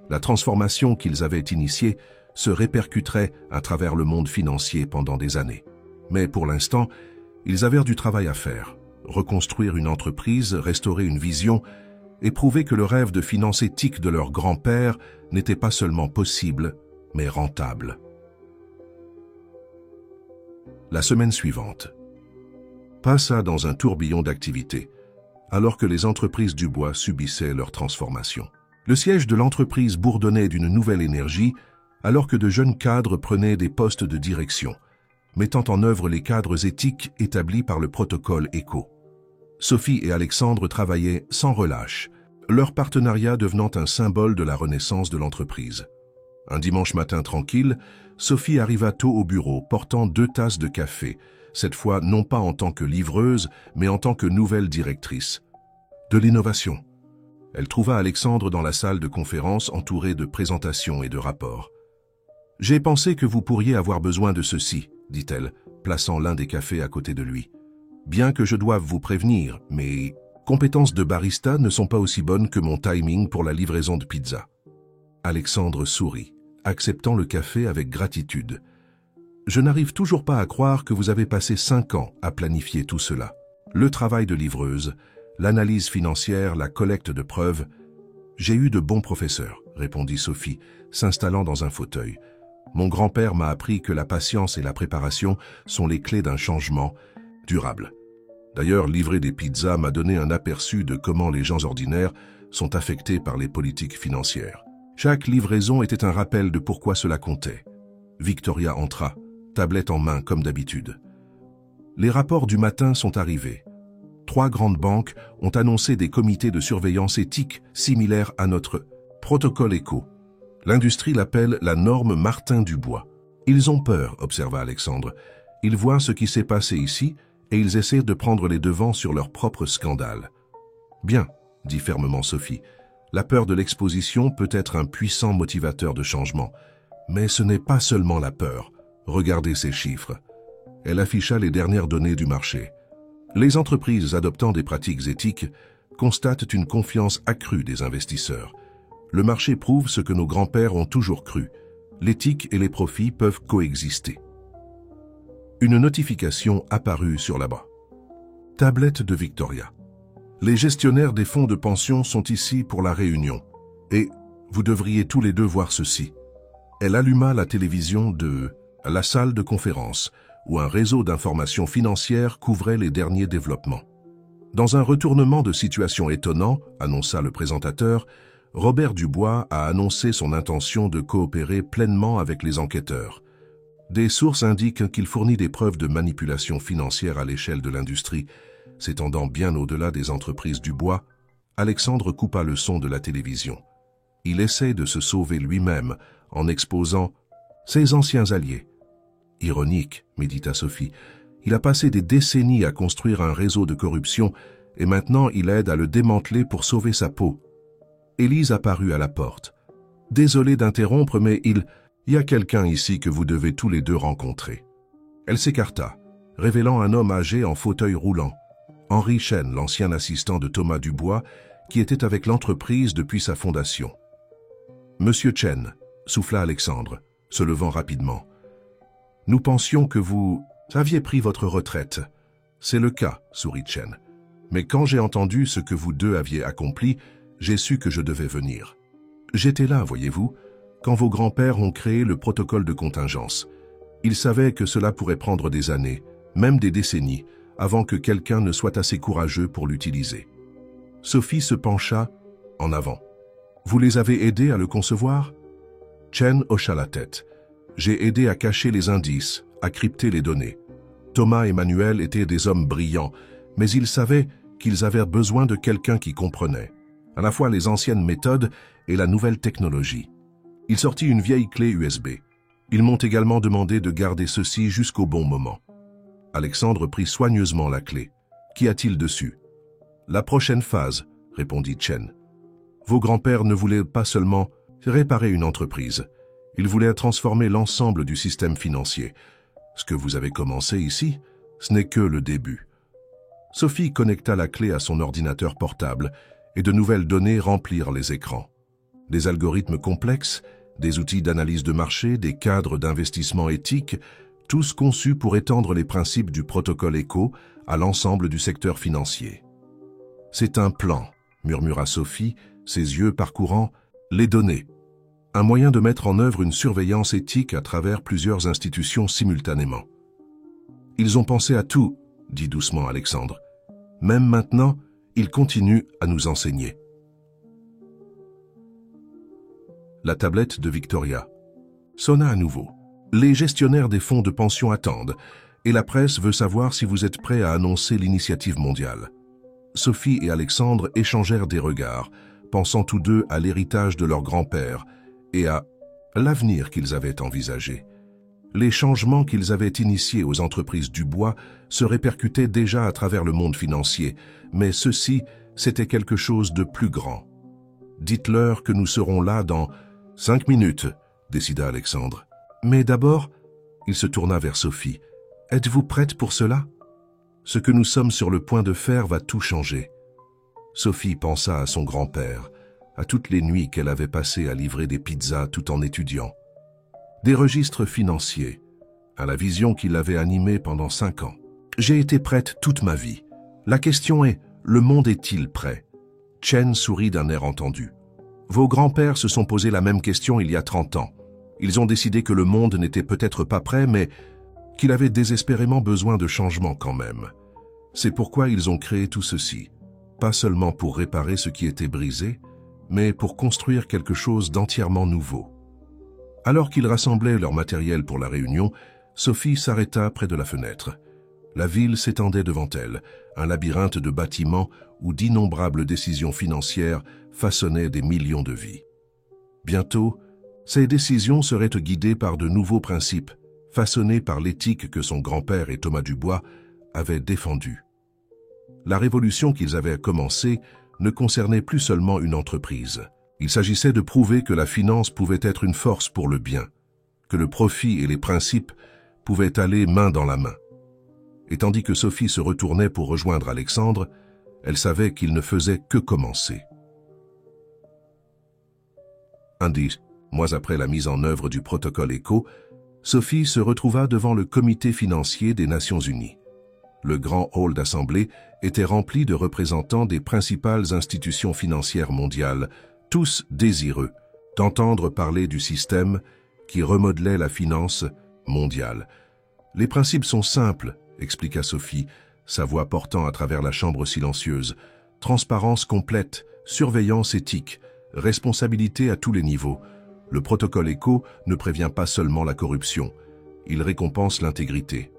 La transformation qu'ils avaient initiée se répercuterait à travers le monde financier pendant des années. Mais pour l'instant, ils avaient du travail à faire. Reconstruire une entreprise, restaurer une vision et prouver que le rêve de finance éthique de leur grand-père n'était pas seulement possible, mais rentable. La semaine suivante passa dans un tourbillon d'activités, alors que les entreprises du bois subissaient leur transformation. Le siège de l'entreprise bourdonnait d'une nouvelle énergie, alors que de jeunes cadres prenaient des postes de direction, mettant en œuvre les cadres éthiques établis par le protocole ECO. Sophie et Alexandre travaillaient sans relâche, leur partenariat devenant un symbole de la renaissance de l'entreprise. Un dimanche matin tranquille, Sophie arriva tôt au bureau, portant 2 tasses de café, cette fois non pas en tant que livreuse, mais en tant que nouvelle directrice. De l'innovation. Elle trouva Alexandre dans la salle de conférence entouré de présentations et de rapports. « J'ai pensé que vous pourriez avoir besoin de ceci, » dit-elle, plaçant l'un des cafés à côté de lui. « Bien que je doive vous prévenir, mes compétences de barista ne sont pas aussi bonnes que mon timing pour la livraison de pizza. » Alexandre sourit, acceptant le café avec gratitude. « Je n'arrive toujours pas à croire que vous avez passé 5 ans à planifier tout cela. Le travail de livreuse, l'analyse financière, la collecte de preuves. J'ai eu de bons professeurs, » répondit Sophie, s'installant dans un fauteuil. « Mon grand-père m'a appris que la patience et la préparation sont les clés d'un changement durable. D'ailleurs, livrer des pizzas m'a donné un aperçu de comment les gens ordinaires sont affectés par les politiques financières. Chaque livraison était un rappel de pourquoi cela comptait. » Victoria entra, tablette en main comme d'habitude. Les rapports du matin sont arrivés. 3 grandes banques ont annoncé des comités de surveillance éthique similaires à notre protocole ECO. L'industrie l'appelle la norme Martin du bois. Ils ont peur, observa Alexandre. Ils voient ce qui s'est passé ici et ils essaient de prendre les devants sur leur propre scandale. Bien, dit fermement Sophie. La peur de l'exposition peut être un puissant motivateur de changement. Mais ce n'est pas seulement la peur. Regardez ces chiffres. Elle afficha les dernières données du marché. Les entreprises adoptant des pratiques éthiques constatent une confiance accrue des investisseurs. Le marché prouve ce que nos grands-pères ont toujours cru. L'éthique et les profits peuvent coexister. Une notification apparut sur la bas. Tablette de Victoria. Les gestionnaires des fonds de pension sont ici pour la réunion. Et Vous devriez tous les deux voir ceci. » Elle alluma la télévision de la salle de conférence, où un réseau d'informations financières couvrait les derniers développements. Dans un retournement de situation étonnant, annonça le présentateur, Robert Dubois a annoncé son intention de coopérer pleinement avec les enquêteurs. Des sources indiquent qu'il fournit des preuves de manipulation financière à l'échelle de l'industrie, s'étendant bien au-delà des entreprises Dubois. Alexandre coupa le son de la télévision. Il essaie de se sauver lui-même en exposant ses anciens alliés. Ironique, médita Sophie. Il a passé des décennies à construire un réseau de corruption et maintenant il aide à le démanteler pour sauver sa peau. Élise apparut à la porte. « Désolé d'interrompre, mais il y a quelqu'un ici que vous devez tous les deux rencontrer. » Elle s'écarta, révélant un homme âgé en fauteuil roulant. Henri Chen, l'ancien assistant de Thomas Dubois, qui était avec l'entreprise depuis sa fondation. « Monsieur Chen, » souffla Alexandre, se levant rapidement. « Nous pensions que vous aviez pris votre retraite. »« C'est le cas, » sourit Chen. « Mais quand j'ai entendu ce que vous deux aviez accompli, j'ai su que je devais venir. J'étais là, voyez-vous, quand vos grands-pères ont créé le protocole de contingence. Ils savaient que cela pourrait prendre des années, même des décennies, avant que quelqu'un ne soit assez courageux pour l'utiliser. » Sophie se pencha en avant. « Vous les avez aidés à le concevoir ?» Chen hocha la tête. « J'ai aidé à cacher les indices, à crypter les données. Thomas et Manuel étaient des hommes brillants, mais ils savaient qu'ils avaient besoin de quelqu'un qui comprenait, à la fois les anciennes méthodes et la nouvelle technologie. Il sortit une vieille clé USB. Ils m'ont également demandé de garder ceci jusqu'au bon moment. » Alexandre prit soigneusement la clé. « Qu'y a-t-il dessus ?»« La prochaine phase, » répondit Chen. « Vos grands-pères ne voulaient pas seulement réparer une entreprise. Ils voulaient transformer l'ensemble du système financier. Ce que vous avez commencé ici, ce n'est que le début. » Sophie connecta la clé à son ordinateur portable et de nouvelles données remplirent les écrans. Des algorithmes complexes, des outils d'analyse de marché, des cadres d'investissement éthiques, tous conçus pour étendre les principes du protocole ECO à l'ensemble du secteur financier. « C'est un plan, » murmura Sophie, ses yeux parcourant les données. Un moyen de mettre en œuvre une surveillance éthique à travers plusieurs institutions simultanément. « Ils ont pensé à tout, » dit doucement Alexandre. « Même maintenant, ils continuent à nous enseigner. » La tablette de Victoria sonna à nouveau. Les gestionnaires des fonds de pension attendent, et la presse veut savoir si vous êtes prêts à annoncer l'initiative mondiale. Sophie et Alexandre échangèrent des regards, pensant tous deux à l'héritage de leur grand-père et à l'avenir qu'ils avaient envisagé. Les changements qu'ils avaient initiés aux entreprises Dubois se répercutaient déjà à travers le monde financier, mais ceci, c'était quelque chose de plus grand. « Dites-leur que nous serons là dans 5 minutes, » décida Alexandre. « Mais d'abord, » il se tourna vers Sophie, « êtes-vous prête pour cela ? Ce que nous sommes sur le point de faire va tout changer. » Sophie pensa à son grand-père, à toutes les nuits qu'elle avait passées à livrer des pizzas tout en étudiant. Des registres financiers, à la vision qui l'avait animée pendant 5 ans. « J'ai été prête toute ma vie. La question est, le monde est-il prêt ?» Chen sourit d'un air entendu. « Vos grands-pères se sont posé la même question il y a 30 ans. Ils ont décidé que le monde n'était peut-être pas prêt, mais qu'il avait désespérément besoin de changement quand même. C'est pourquoi ils ont créé tout ceci, pas seulement pour réparer ce qui était brisé, mais pour construire quelque chose d'entièrement nouveau. » Alors qu'ils rassemblaient leur matériel pour la réunion, Sophie s'arrêta près de la fenêtre. La ville s'étendait devant elle, un labyrinthe de bâtiments où d'innombrables décisions financières façonnaient des millions de vies. Bientôt, ces décisions seraient guidées par de nouveaux principes, façonnés par l'éthique que son grand-père et Thomas Dubois avaient défendue. La révolution qu'ils avaient commencée ne concernait plus seulement une entreprise. Il s'agissait de prouver que la finance pouvait être une force pour le bien, que le profit et les principes pouvaient aller main dans la main. Et tandis que Sophie se retournait pour rejoindre Alexandre, elle savait qu'il ne faisait que commencer. 10 mois après la mise en œuvre du protocole ECO, Sophie se retrouva devant le comité financier des Nations Unies. Le grand hall d'assemblée était rempli de représentants des principales institutions financières mondiales, tous désireux d'entendre parler du système qui remodelait la finance mondiale. Les principes sont simples, expliqua Sophie, sa voix portant à travers la chambre silencieuse. Transparence complète, surveillance éthique, responsabilité à tous les niveaux. Le protocole ECO ne prévient pas seulement la corruption, il récompense l'intégrité.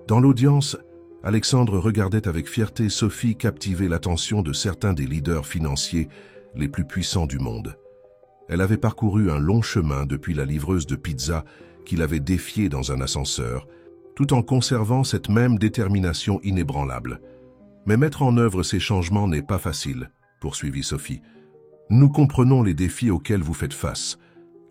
Dans l'audience, Alexandre regardait avec fierté Sophie captiver l'attention de certains des leaders financiers les plus puissants du monde. Elle avait parcouru un long chemin depuis la livreuse de pizza qu'il avait défiée dans un ascenseur, tout en conservant cette même détermination inébranlable. Mais mettre en œuvre ces changements n'est pas facile, poursuivit Sophie. Nous comprenons les défis auxquels vous faites face.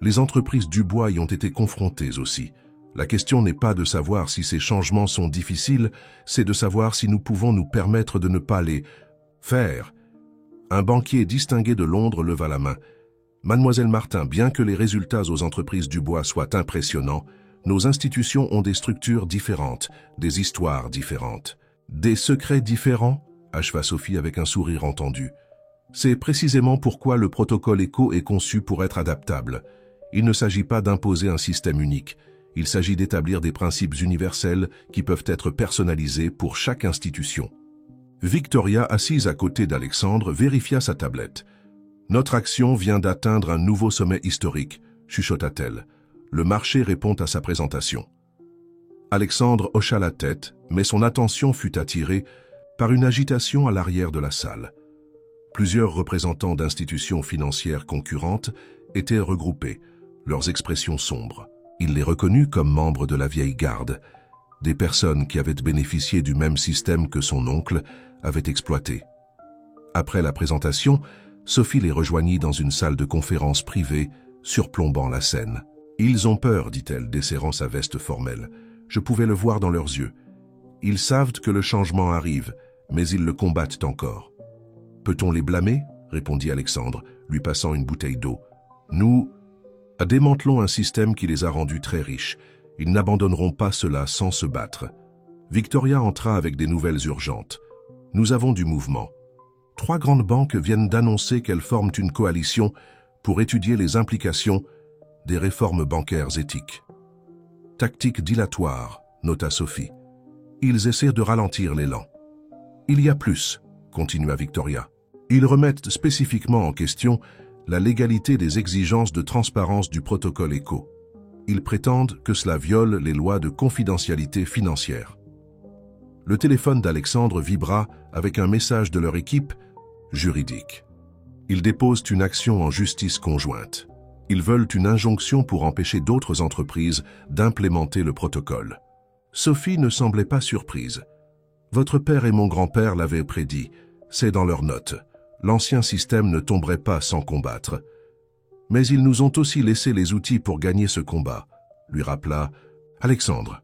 Les entreprises du bois y ont été confrontées aussi. La question n'est pas de savoir si ces changements sont difficiles, c'est de savoir si nous pouvons nous permettre de ne pas les faire. Un banquier distingué de Londres leva la main. Mademoiselle Martin, bien que les résultats aux entreprises du bois soient impressionnants, nos institutions ont des structures différentes, des histoires différentes. Des secrets différents, acheva Sophie avec un sourire entendu. C'est précisément pourquoi le protocole ECO est conçu pour être adaptable. Il ne s'agit pas d'imposer un système unique. Il s'agit d'établir des principes universels qui peuvent être personnalisés pour chaque institution. Victoria, assise à côté d'Alexandre, vérifia sa tablette. « Notre action vient d'atteindre un nouveau sommet historique », chuchota-t-elle. Le marché répond à sa présentation. Alexandre hocha la tête, mais son attention fut attirée par une agitation à l'arrière de la salle. Plusieurs représentants d'institutions financières concurrentes étaient regroupés, leurs expressions sombres. Il les reconnut comme membres de la vieille garde, des personnes qui avaient bénéficié du même système que son oncle avait exploité. Après la présentation, Sophie les rejoignit dans une salle de conférence privée, surplombant la scène. « Ils ont peur, dit-elle, desserrant sa veste formelle. Je pouvais le voir dans leurs yeux. Ils savent que le changement arrive, mais ils le combattent encore. »« Peut-on les blâmer ?» répondit Alexandre, lui passant une bouteille d'eau. « Nous démantelons un système qui les a rendus très riches. Ils n'abandonneront pas cela sans se battre. » Victoria entra avec des nouvelles urgentes. « Nous avons du mouvement. 3 grandes banques viennent d'annoncer qu'elles forment une coalition pour étudier les implications des réformes bancaires éthiques. »« Tactique dilatoire, nota Sophie. Ils essaient de ralentir l'élan. »« Il y a plus, continua Victoria. Ils remettent spécifiquement en question la légalité des exigences de transparence du protocole ECO. Ils prétendent que cela viole les lois de confidentialité financière. » Le téléphone d'Alexandre vibra avec un message de leur équipe juridique. Ils déposent une action en justice conjointe. Ils veulent une injonction pour empêcher d'autres entreprises d'implémenter le protocole. Sophie ne semblait pas surprise. « Votre père et mon grand-père l'avaient prédit. C'est dans leurs notes. L'ancien système ne tomberait pas sans combattre. Mais ils nous ont aussi laissé les outils pour gagner ce combat, » lui rappela Alexandre.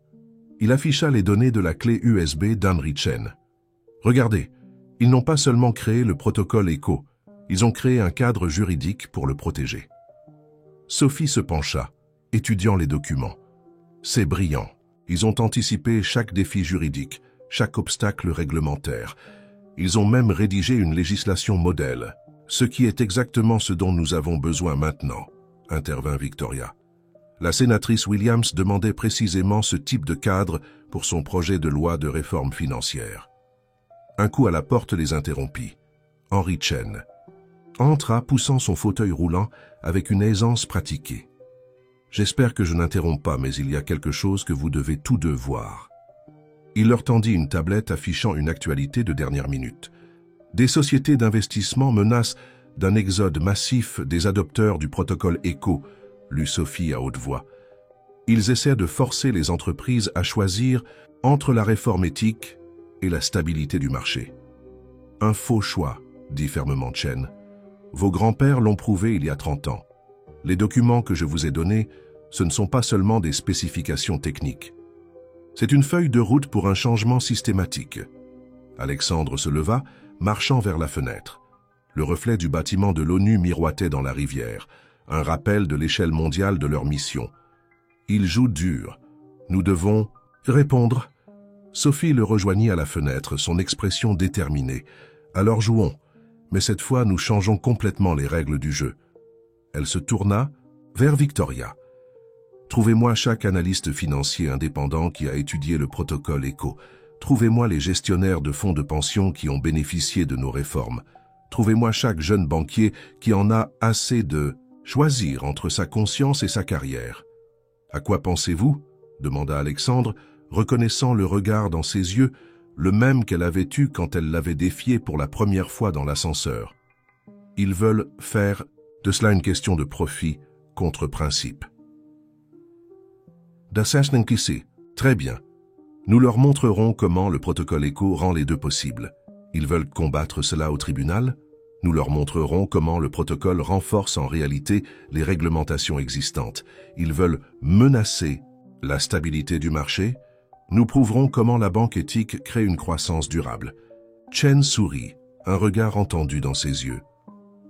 Il afficha les données de la clé USB d'Henry Chen. « Regardez, ils n'ont pas seulement créé le protocole ECO, ils ont créé un cadre juridique pour le protéger. » Sophie se pencha, étudiant les documents. « C'est brillant. Ils ont anticipé chaque défi juridique, chaque obstacle réglementaire. Ils ont même rédigé une législation modèle, ce qui est exactement ce dont nous avons besoin maintenant, » intervint Victoria. La sénatrice Williams demandait précisément ce type de cadre pour son projet de loi de réforme financière. Un coup à la porte les interrompit. Henry Chen entra, poussant son fauteuil roulant avec une aisance pratiquée. « J'espère que je n'interromps pas, mais il y a quelque chose que vous devez tous deux voir. » Il leur tendit une tablette affichant une actualité de dernière minute. Des sociétés d'investissement menacent d'un exode massif des adopteurs du protocole ECO, lut Sophie à haute voix. Ils essaient de forcer les entreprises à choisir entre la réforme éthique et la stabilité du marché. Un faux choix, dit fermement Chen. Vos grands-pères l'ont prouvé il y a 30 ans. Les documents que je vous ai donnés, ce ne sont pas seulement des spécifications techniques. C'est une feuille de route pour un changement systématique. Alexandre se leva, marchant vers la fenêtre. Le reflet du bâtiment de l'ONU miroitait dans la rivière, un rappel de l'échelle mondiale de leur mission. Ils jouent dur. Nous devons répondre. Sophie le rejoignit à la fenêtre, son expression déterminée. Alors jouons, mais cette fois nous changeons complètement les règles du jeu. Elle se tourna vers Victoria. « Trouvez-moi chaque analyste financier indépendant qui a étudié le protocole ECO. Trouvez-moi les gestionnaires de fonds de pension qui ont bénéficié de nos réformes. Trouvez-moi chaque jeune banquier qui en a assez de choisir entre sa conscience et sa carrière. »« À quoi pensez-vous » demanda Alexandre, reconnaissant le regard dans ses yeux, le même qu'elle avait eu quand elle l'avait défié pour la première fois dans l'ascenseur. « Ils veulent faire de cela une question de profit contre principe. »« D'assassin-kissé. Très bien. Nous leur montrerons comment le protocole ECO rend les deux possibles. Ils veulent combattre cela au tribunal. Nous leur montrerons comment le protocole renforce en réalité les réglementations existantes. Ils veulent menacer la stabilité du marché. Nous prouverons comment la banque éthique crée une croissance durable. » Chen sourit, un regard entendu dans ses yeux.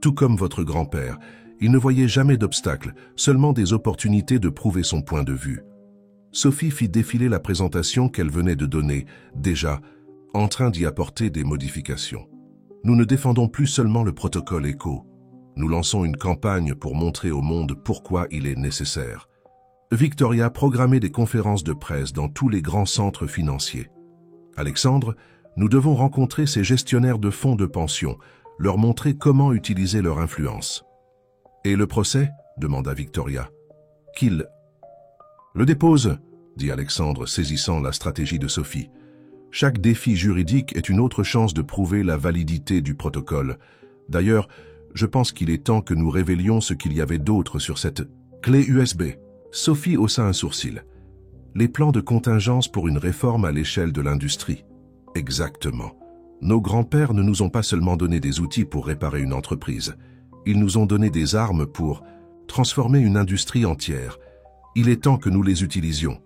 Tout comme votre grand-père, il ne voyait jamais d'obstacles, seulement des opportunités de prouver son point de vue. Sophie fit défiler la présentation qu'elle venait de donner, déjà en train d'y apporter des modifications. Nous ne défendons plus seulement le protocole ECO. Nous lançons une campagne pour montrer au monde pourquoi il est nécessaire. Victoria programmait des conférences de presse dans tous les grands centres financiers. Alexandre, nous devons rencontrer ces gestionnaires de fonds de pension, leur montrer comment utiliser leur influence. « Et le procès » demanda Victoria. « Qu'il le dépose » dit Alexandre, saisissant la stratégie de Sophie. « Chaque défi juridique est une autre chance de prouver la validité du protocole. D'ailleurs, je pense qu'il est temps que nous révélions ce qu'il y avait d'autre sur cette clé USB. » Sophie haussa un sourcil. « Les plans de contingence pour une réforme à l'échelle de l'industrie. » Exactement. Nos grands-pères ne nous ont pas seulement donné des outils pour réparer une entreprise. Ils nous ont donné des armes pour transformer une industrie entière. Il est temps que nous les utilisions.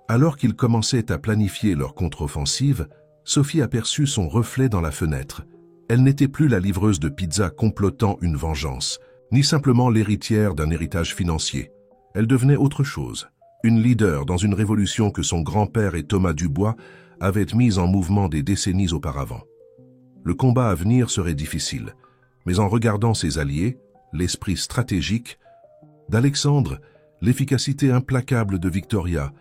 Alors qu'ils commençaient à planifier leur contre-offensive, Sophie aperçut son reflet dans la fenêtre. Elle n'était plus la livreuse de pizza complotant une vengeance, ni simplement l'héritière d'un héritage financier. Elle devenait autre chose, une leader dans une révolution que son grand-père et Thomas Dubois avaient mise en mouvement des décennies auparavant. Le combat à venir serait difficile, mais en regardant ses alliés, l'esprit stratégique d'Alexandre, l'efficacité implacable de Victoria,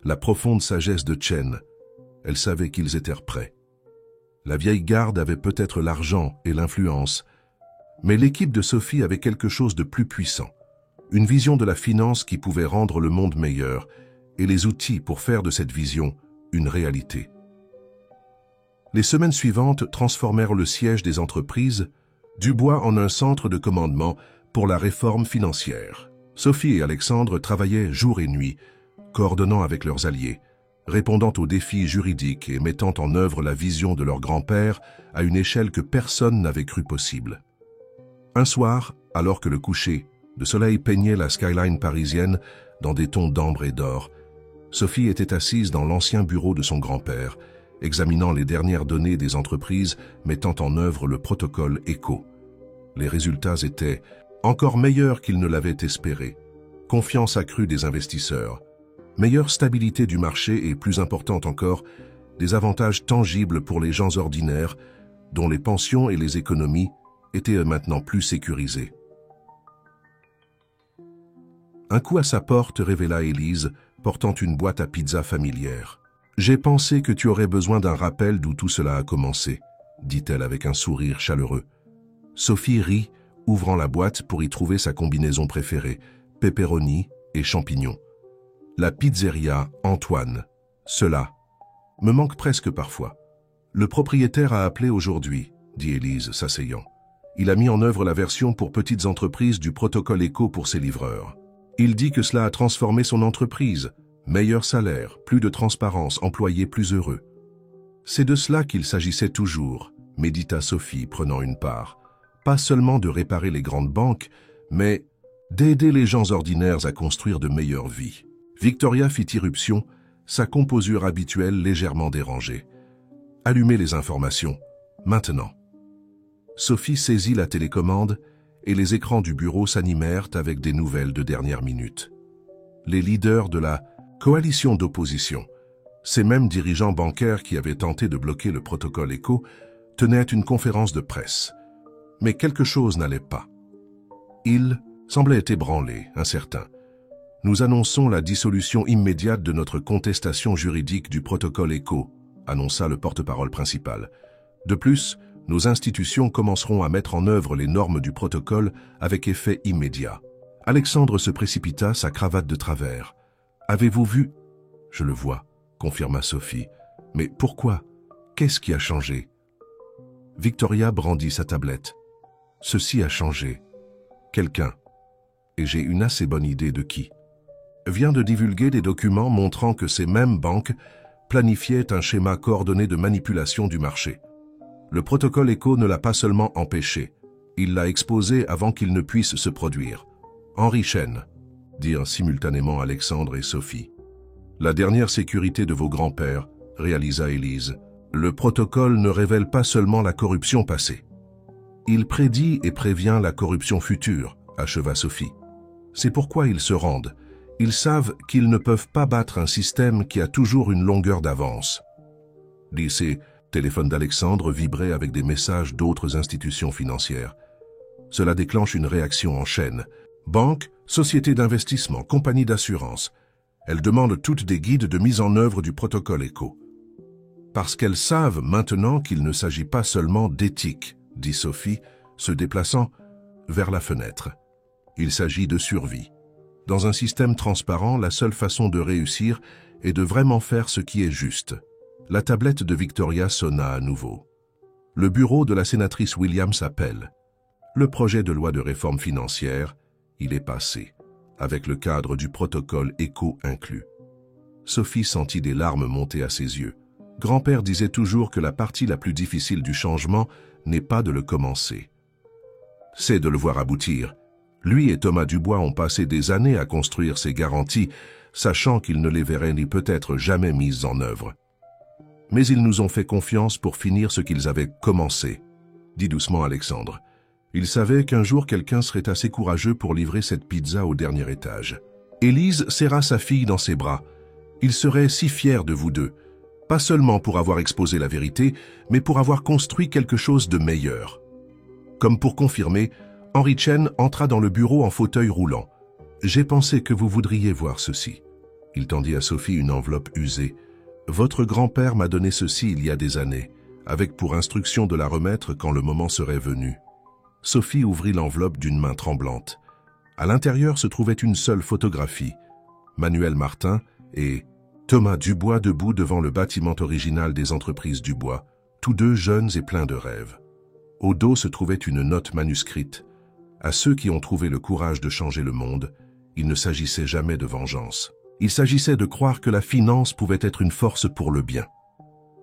la profonde sagesse de Chen, elle savait qu'ils étaient prêts. La vieille garde avait peut-être l'argent et l'influence, mais l'équipe de Sophie avait quelque chose de plus puissant. Une vision de la finance qui pouvait rendre le monde meilleur et les outils pour faire de cette vision une réalité. Les semaines suivantes transformèrent le siège des entreprises Dubois en un centre de commandement pour la réforme financière. Sophie et Alexandre travaillaient jour et nuit, coordonnant avec leurs alliés, répondant aux défis juridiques et mettant en œuvre la vision de leur grand-père à une échelle que personne n'avait cru possible. Un soir, alors que le coucher de soleil peignait la skyline parisienne dans des tons d'ambre et d'or, Sophie était assise dans l'ancien bureau de son grand-père, examinant les dernières données des entreprises mettant en œuvre le protocole ECO. Les résultats étaient encore meilleurs qu'ils ne l'avaient espéré. Confiance accrue des investisseurs, meilleure stabilité du marché et, plus importante encore, des avantages tangibles pour les gens ordinaires dont les pensions et les économies étaient maintenant plus sécurisées. Un coup à sa porte révéla Élise, portant une boîte à pizza familière. « J'ai pensé que tu aurais besoin d'un rappel d'où tout cela a commencé, » dit-elle avec un sourire chaleureux. Sophie rit, ouvrant la boîte pour y trouver sa combinaison préférée, pepperoni et champignons. La pizzeria Antoine, cela me manque presque parfois. Le propriétaire a appelé aujourd'hui, dit Élise, s'asseyant. Il a mis en œuvre la version pour petites entreprises du protocole ECO pour ses livreurs. Il dit que cela a transformé son entreprise. Meilleur salaire, plus de transparence, employés plus heureux. C'est de cela qu'il s'agissait toujours, médita Sophie, prenant une part. Pas seulement de réparer les grandes banques, mais d'aider les gens ordinaires à construire de meilleures vies. Victoria fit irruption, sa composure habituelle légèrement dérangée. Allumez les informations, maintenant. Sophie saisit la télécommande et les écrans du bureau s'animèrent avec des nouvelles de dernière minute. Les leaders de la coalition d'opposition, ces mêmes dirigeants bancaires qui avaient tenté de bloquer le protocole ECO, tenaient une conférence de presse. Mais quelque chose n'allait pas. Ils semblait ébranlé, incertain. Nous annonçons la dissolution immédiate de notre contestation juridique du protocole ECO, annonça le porte-parole principal. De plus, nos institutions commenceront à mettre en œuvre les normes du protocole avec effet immédiat. Alexandre se précipita, sa cravate de travers. « Avez-vous vu ?»« Je le vois », confirma Sophie. « Mais pourquoi? Qu'est-ce qui a changé ?» Victoria brandit sa tablette. « Ceci a changé. Quelqu'un, et j'ai une assez bonne idée de qui, vient de divulguer des documents montrant que ces mêmes banques planifiaient un schéma coordonné de manipulation du marché. Le protocole ECO ne l'a pas seulement empêché, il l'a exposé avant qu'il ne puisse se produire. Henri Chen, dirent simultanément Alexandre et Sophie. La dernière sécurité de vos grands-pères, réalisa Élise. Le protocole ne révèle pas seulement la corruption passée. Il prédit et prévient la corruption future, acheva Sophie. C'est pourquoi ils se rendent. Ils savent qu'ils ne peuvent pas battre un système qui a toujours une longueur d'avance. Lycée, téléphone d'Alexandre vibrait avec des messages d'autres institutions financières. Cela déclenche une réaction en chaîne. Banques, sociétés d'investissement, compagnies d'assurance. Elles demandent toutes des guides de mise en œuvre du protocole ECO. Parce qu'elles savent maintenant qu'il ne s'agit pas seulement d'éthique, dit Sophie, se déplaçant vers la fenêtre. Il s'agit de survie. Dans un système transparent, la seule façon de réussir est de vraiment faire ce qui est juste. La tablette de Victoria sonna à nouveau. Le bureau de la sénatrice Williams appelle. Le projet de loi de réforme financière, il est passé, avec le cadre du protocole ECO inclus. Sophie sentit des larmes monter à ses yeux. Grand-père disait toujours que la partie la plus difficile du changement n'est pas de le commencer. C'est de le voir aboutir. Lui et Thomas Dubois ont passé des années à construire ces garanties, sachant qu'ils ne les verraient ni peut-être jamais mises en œuvre. Mais ils nous ont fait confiance pour finir ce qu'ils avaient commencé, dit doucement Alexandre. Ils savaient qu'un jour quelqu'un serait assez courageux pour livrer cette pizza au dernier étage. Élise serra sa fille dans ses bras. Il serait si fier de vous deux, pas seulement pour avoir exposé la vérité, mais pour avoir construit quelque chose de meilleur. Comme pour confirmer, Henri Chen entra dans le bureau en fauteuil roulant. « J'ai pensé que vous voudriez voir ceci. » Il tendit à Sophie une enveloppe usée. « Votre grand-père m'a donné ceci il y a des années, avec pour instruction de la remettre quand le moment serait venu. » Sophie ouvrit l'enveloppe d'une main tremblante. À l'intérieur se trouvait une seule photographie. Manuel Martin et Thomas Dubois debout devant le bâtiment original des entreprises Dubois, tous deux jeunes et pleins de rêves. Au dos se trouvait une note manuscrite. À ceux qui ont trouvé le courage de changer le monde, il ne s'agissait jamais de vengeance. Il s'agissait de croire que la finance pouvait être une force pour le bien.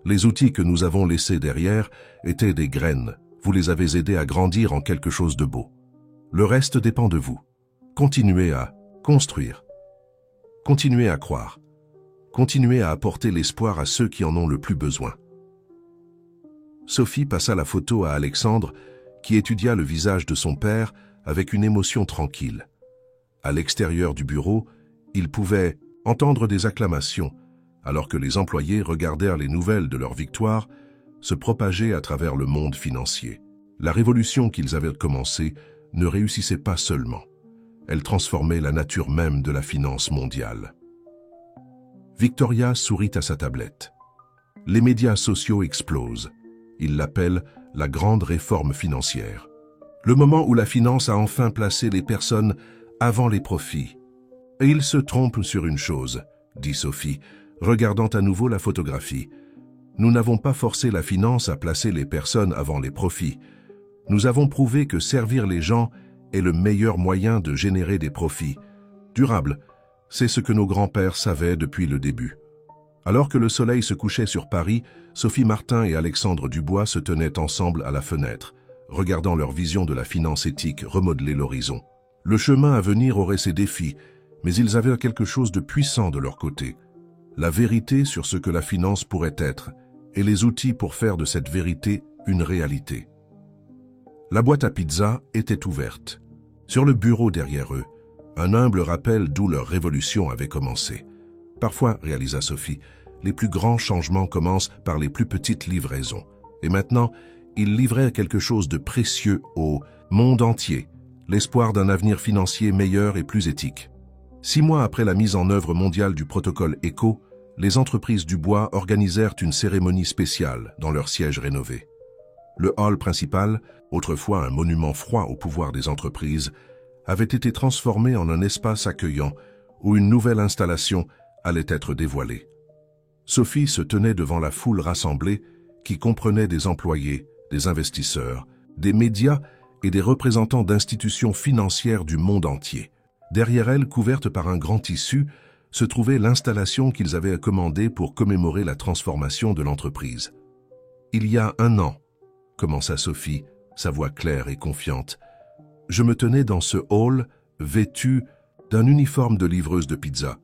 Les outils que nous avons laissés derrière étaient des graines. Vous les avez aidés à grandir en quelque chose de beau. Le reste dépend de vous. Continuez à construire. Continuez à croire. Continuez à apporter l'espoir à ceux qui en ont le plus besoin. Sophie passa la photo à Alexandre, qui étudia le visage de son père avec une émotion tranquille. À l'extérieur du bureau, il pouvait entendre des acclamations, alors que les employés regardèrent les nouvelles de leur victoire se propager à travers le monde financier. La révolution qu'ils avaient commencée ne réussissait pas seulement. Elle transformait la nature même de la finance mondiale. Victoria sourit à sa tablette. Les médias sociaux explosent. Ils l'appellent la grande réforme financière. Le moment où la finance a enfin placé les personnes avant les profits. Et ils se trompent sur une chose, dit Sophie, regardant à nouveau la photographie. Nous n'avons pas forcé la finance à placer les personnes avant les profits. Nous avons prouvé que servir les gens est le meilleur moyen de générer des profits. Durables, c'est ce que nos grands-pères savaient depuis le début. Alors que le soleil se couchait sur Paris, Sophie Martin et Alexandre Dubois se tenaient ensemble à la fenêtre, regardant leur vision de la finance éthique remodeler l'horizon. Le chemin à venir aurait ses défis, mais ils avaient quelque chose de puissant de leur côté. La vérité sur ce que la finance pourrait être, et les outils pour faire de cette vérité une réalité. La boîte à pizza était ouverte. Sur le bureau derrière eux, un humble rappel d'où leur révolution avait commencé. Parfois, réalisa Sophie, les plus grands changements commencent par les plus petites livraisons. Et maintenant, ils livraient quelque chose de précieux au monde entier, l'espoir d'un avenir financier meilleur et plus éthique. 6 mois après la mise en œuvre mondiale du protocole ECO, les entreprises du bois organisèrent une cérémonie spéciale dans leur siège rénové. Le hall principal, autrefois un monument froid au pouvoir des entreprises, avait été transformé en un espace accueillant où une nouvelle installation allait être dévoilée. Sophie se tenait devant la foule rassemblée qui comprenait des employés, des investisseurs, des médias et des représentants d'institutions financières du monde entier. Derrière elle, couverte par un grand tissu, se trouvait l'installation qu'ils avaient commandée pour commémorer la transformation de l'entreprise. « Il y a 1 an, commença Sophie, sa voix claire et confiante, je me tenais dans ce hall, vêtue d'un uniforme de livreuse de pizza,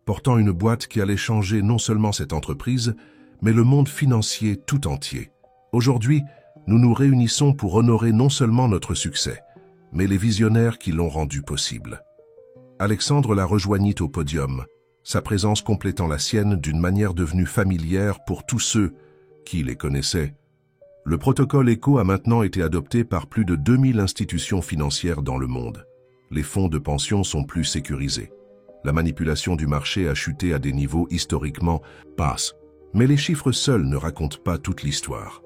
portant une boîte qui allait changer non seulement cette entreprise, mais le monde financier tout entier. Aujourd'hui, nous nous réunissons pour honorer non seulement notre succès, mais les visionnaires qui l'ont rendu possible. » Alexandre la rejoignit au podium, sa présence complétant la sienne d'une manière devenue familière pour tous ceux qui les connaissaient. Le protocole ECO a maintenant été adopté par plus de 2000 institutions financières dans le monde. Les fonds de pension sont plus sécurisés. La manipulation du marché a chuté à des niveaux historiquement basses. Mais les chiffres seuls ne racontent pas toute l'histoire.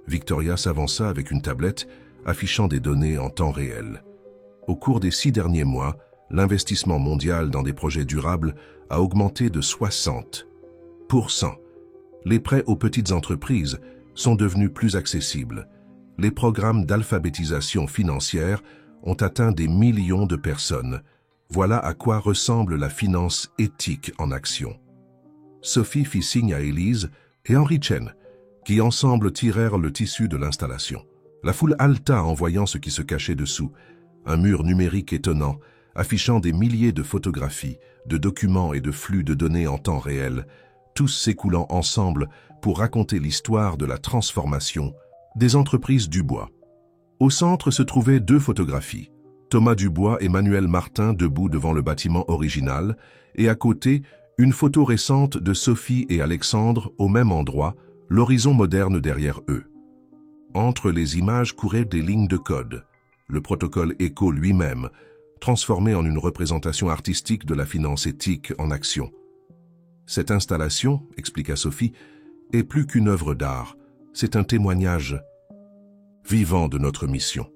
Victoria s'avança avec une tablette affichant des données en temps réel. Au cours des 6 derniers mois, l'investissement mondial dans des projets durables a augmenté de 60%. Les prêts aux petites entreprises sont devenus plus accessibles. Les programmes d'alphabétisation financière ont atteint des millions de personnes. Voilà à quoi ressemble la finance éthique en action. Sophie fit signe à Élise et Henri Chen, qui ensemble tirèrent le tissu de l'installation. La foule haleta en voyant ce qui se cachait dessous, un mur numérique étonnant, affichant des milliers de photographies, de documents et de flux de données en temps réel, tous s'écoulant ensemble pour raconter l'histoire de la transformation des entreprises du bois. Au centre se trouvaient 2 photographies, Thomas Dubois et Manuel Martin debout devant le bâtiment original, et à côté, une photo récente de Sophie et Alexandre au même endroit, l'horizon moderne derrière eux. Entre les images couraient des lignes de code, le protocole ECO lui-même, transformé en une représentation artistique de la finance éthique en action. Cette installation, expliqua Sophie, est plus qu'une œuvre d'art, c'est un témoignage vivant de notre mission.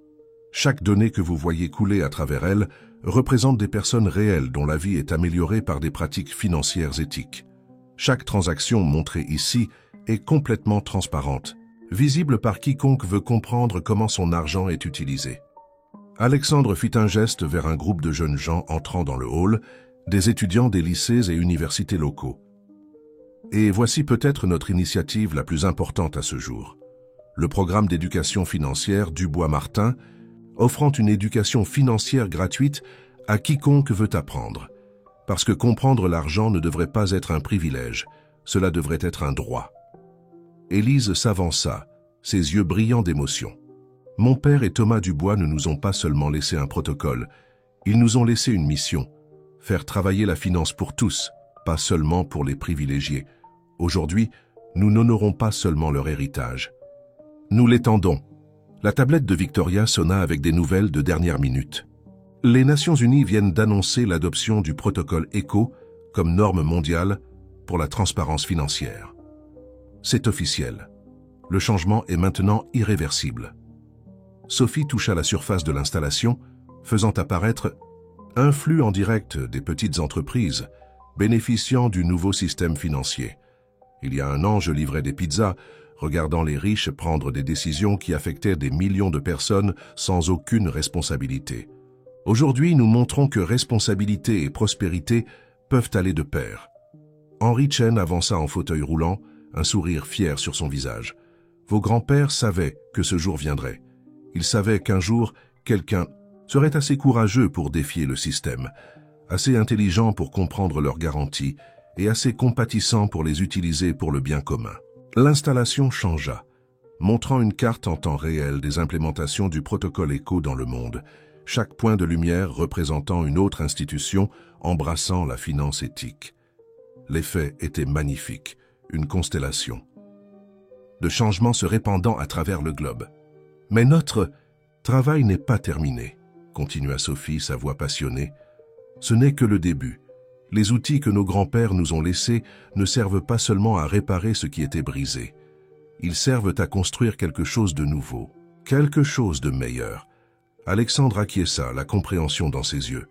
Chaque donnée que vous voyez couler à travers elle représente des personnes réelles dont la vie est améliorée par des pratiques financières éthiques. Chaque transaction montrée ici est complètement transparente, visible par quiconque veut comprendre comment son argent est utilisé. Alexandre fit un geste vers un groupe de jeunes gens entrant dans le hall, des étudiants des lycées et universités locaux. Et voici peut-être notre initiative la plus importante à ce jour. Le programme d'éducation financière Dubois-Martin, offrant une éducation financière gratuite à quiconque veut apprendre. Parce que comprendre l'argent ne devrait pas être un privilège, cela devrait être un droit. Élise s'avança, ses yeux brillants d'émotion. Mon père et Thomas Dubois ne nous ont pas seulement laissé un protocole, ils nous ont laissé une mission, faire travailler la finance pour tous, pas seulement pour les privilégiés. Aujourd'hui, nous n'honorons pas seulement leur héritage. Nous l'étendons. La tablette de Victoria sonna avec des nouvelles de dernière minute. Les Nations Unies viennent d'annoncer l'adoption du protocole ECO comme norme mondiale pour la transparence financière. C'est officiel. Le changement est maintenant irréversible. Sophie toucha la surface de l'installation, faisant apparaître un flux en direct des petites entreprises bénéficiant du nouveau système financier. Il y a 1 an, je livrais des pizzas, regardant les riches prendre des décisions qui affectaient des millions de personnes sans aucune responsabilité. Aujourd'hui, nous montrons que responsabilité et prospérité peuvent aller de pair. Henri Chen avança en fauteuil roulant, un sourire fier sur son visage. Vos grands-pères savaient que ce jour viendrait. Ils savaient qu'un jour, quelqu'un serait assez courageux pour défier le système, assez intelligent pour comprendre leurs garanties et assez compatissant pour les utiliser pour le bien commun. L'installation changea, montrant une carte en temps réel des implémentations du protocole ECO dans le monde, chaque point de lumière représentant une autre institution embrassant la finance éthique. L'effet était magnifique, une constellation de changements se répandant à travers le globe. Mais notre travail n'est pas terminé. continua Sophie, sa voix passionnée. Ce n'est que le début. Les outils que nos grands-pères nous ont laissés ne servent pas seulement à réparer ce qui était brisé. Ils servent à construire quelque chose de nouveau, quelque chose de meilleur. Alexandre acquiesça, la compréhension dans ses yeux.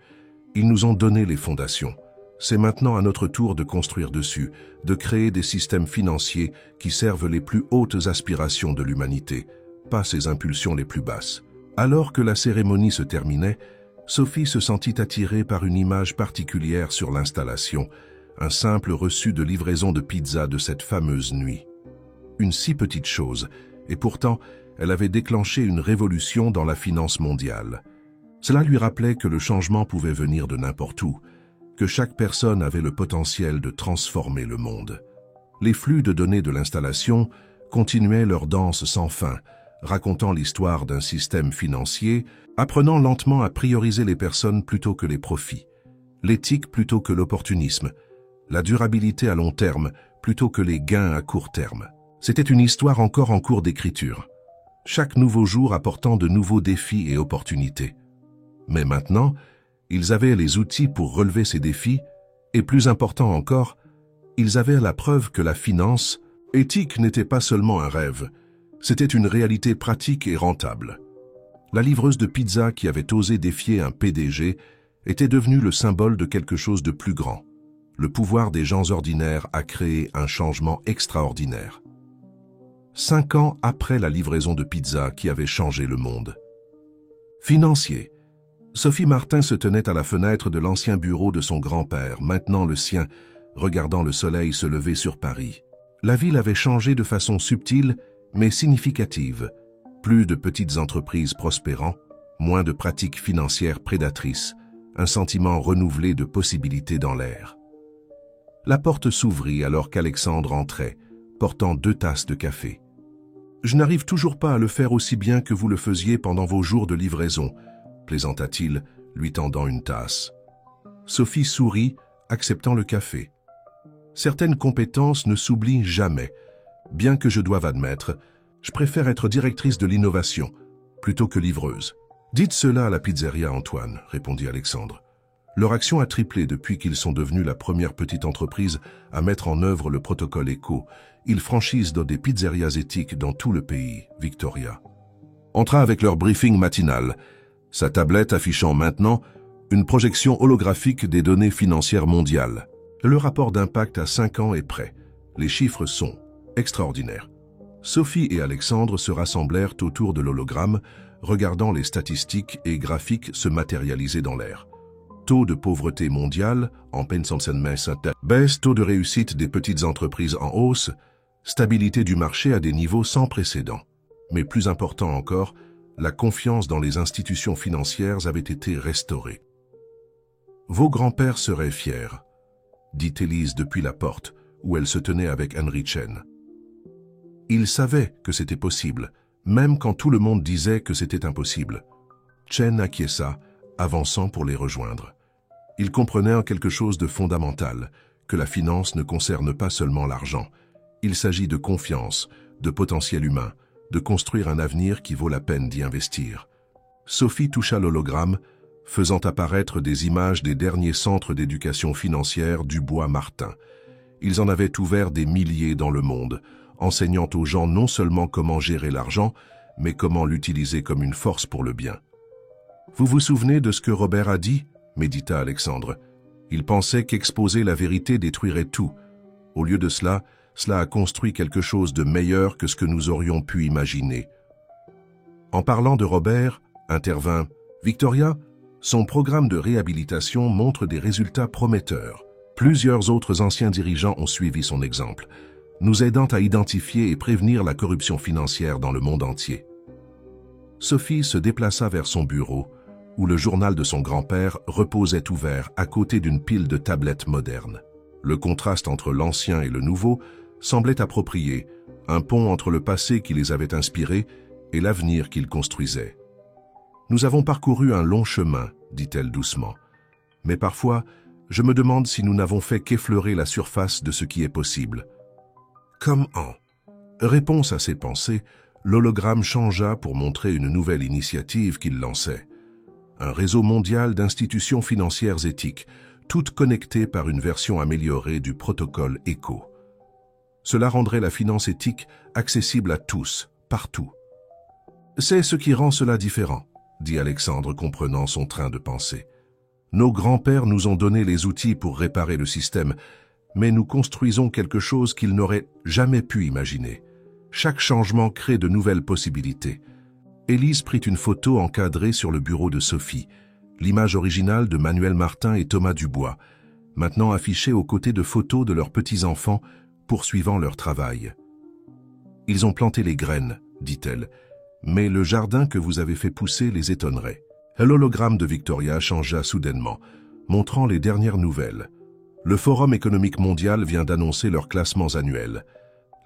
Ils nous ont donné les fondations. C'est maintenant à notre tour de construire dessus, de créer des systèmes financiers qui servent les plus hautes aspirations de l'humanité, pas ses impulsions les plus basses. Alors que la cérémonie se terminait, Sophie se sentit attirée par une image particulière sur l'installation, un simple reçu de livraison de pizza de cette fameuse nuit. Une si petite chose, et pourtant, elle avait déclenché une révolution dans la finance mondiale. Cela lui rappelait que le changement pouvait venir de n'importe où, que chaque personne avait le potentiel de transformer le monde. Les flux de données de l'installation continuaient leur danse sans fin, racontant l'histoire d'un système financier, apprenant lentement à prioriser les personnes plutôt que les profits, l'éthique plutôt que l'opportunisme, la durabilité à long terme plutôt que les gains à court terme. C'était une histoire encore en cours d'écriture, chaque nouveau jour apportant de nouveaux défis et opportunités. Mais maintenant, ils avaient les outils pour relever ces défis, et plus important encore, ils avaient la preuve que la finance éthique n'était pas seulement un rêve, c'était une réalité pratique et rentable. La livreuse de pizza qui avait osé défier un PDG était devenue le symbole de quelque chose de plus grand. Le pouvoir des gens ordinaires a créé un changement extraordinaire. 5 ans après la livraison de pizza qui avait changé le monde. Financier. Sophie Martin se tenait à la fenêtre de l'ancien bureau de son grand-père, maintenant le sien, regardant le soleil se lever sur Paris. La ville avait changé de façon subtile, mais significative. Plus de petites entreprises prospérant, moins de pratiques financières prédatrices, un sentiment renouvelé de possibilités dans l'air. La porte s'ouvrit alors qu'Alexandre entrait, portant 2 tasses de café. « Je n'arrive toujours pas à le faire aussi bien que vous le faisiez pendant vos jours de livraison », plaisanta-t-il, lui tendant une tasse. Sophie sourit, acceptant le café. Certaines compétences ne s'oublient jamais. Bien que je doive admettre, je préfère être directrice de l'innovation, plutôt que livreuse. Dites cela à la pizzeria, Antoine, répondit Alexandre. Leur action a triplé depuis qu'ils sont devenus la première petite entreprise à mettre en œuvre le protocole éco. Ils franchissent dans des pizzerias éthiques dans tout le pays, Victoria. Entra avec leur briefing matinal, sa tablette affichant maintenant une projection holographique des données financières mondiales. Le rapport d'impact à 5 ans est prêt. Les chiffres sont extraordinaires. Sophie et Alexandre se rassemblèrent autour de l'hologramme, regardant les statistiques et graphiques se matérialiser dans l'air. Taux de pauvreté mondiale, en baisse, taux de réussite des petites entreprises en hausse, stabilité du marché à des niveaux sans précédent. Mais plus important encore, la confiance dans les institutions financières avait été restaurée. « Vos grands-pères seraient fiers », dit Élise depuis la porte, où elle se tenait avec Henry Chen. Ils savaient que c'était possible, même quand tout le monde disait que c'était impossible. Chen acquiesça, avançant pour les rejoindre. Il comprenait en quelque chose de fondamental, que la finance ne concerne pas seulement l'argent. Il s'agit de confiance, de potentiel humain, de construire un avenir qui vaut la peine d'y investir. Sophie toucha l'hologramme, faisant apparaître des images des derniers centres d'éducation financière du Bois-Martin. Ils en avaient ouvert des milliers dans le monde, enseignant aux gens non seulement comment gérer l'argent, mais comment l'utiliser comme une force pour le bien. « Vous vous souvenez de ce que Robert a dit ?» médita Alexandre. Il pensait qu'exposer la vérité détruirait tout. Au lieu de cela, cela a construit quelque chose de meilleur que ce que nous aurions pu imaginer. En parlant de Robert, intervint Victoria, son programme de réhabilitation montre des résultats prometteurs. Plusieurs autres anciens dirigeants ont suivi son exemple, nous aidant à identifier et prévenir la corruption financière dans le monde entier. Sophie se déplaça vers son bureau, où le journal de son grand-père reposait ouvert à côté d'une pile de tablettes modernes. Le contraste entre l'ancien et le nouveau semblait approprié, un pont entre le passé qui les avait inspirés et l'avenir qu'ils construisaient. « Nous avons parcouru un long chemin, dit-elle doucement, mais parfois, je me demande si nous n'avons fait qu'effleurer la surface de ce qui est possible. » Comme en réponse à ses pensées, l'hologramme changea pour montrer une nouvelle initiative qu'il lançait. un réseau mondial d'institutions financières éthiques, toutes connectées par une version améliorée du protocole ECO. Cela rendrait la finance éthique accessible à tous, partout. C'est ce qui rend cela différent, dit Alexandre, comprenant son train de pensée. Nos grands-pères nous ont donné les outils pour réparer le système, mais nous construisons quelque chose qu'ils n'auraient jamais pu imaginer. Chaque changement crée de nouvelles possibilités. Élise prit une photo encadrée sur le bureau de Sophie, l'image originale de Manuel Martin et Thomas Dubois, maintenant affichée aux côtés de photos de leurs petits-enfants poursuivant leur travail. « Ils ont planté les graines, dit-elle, mais le jardin que vous avez fait pousser les étonnerait. » L'hologramme de Victoria changea soudainement, montrant les dernières nouvelles. Le Forum économique mondial vient d'annoncer leurs classements annuels.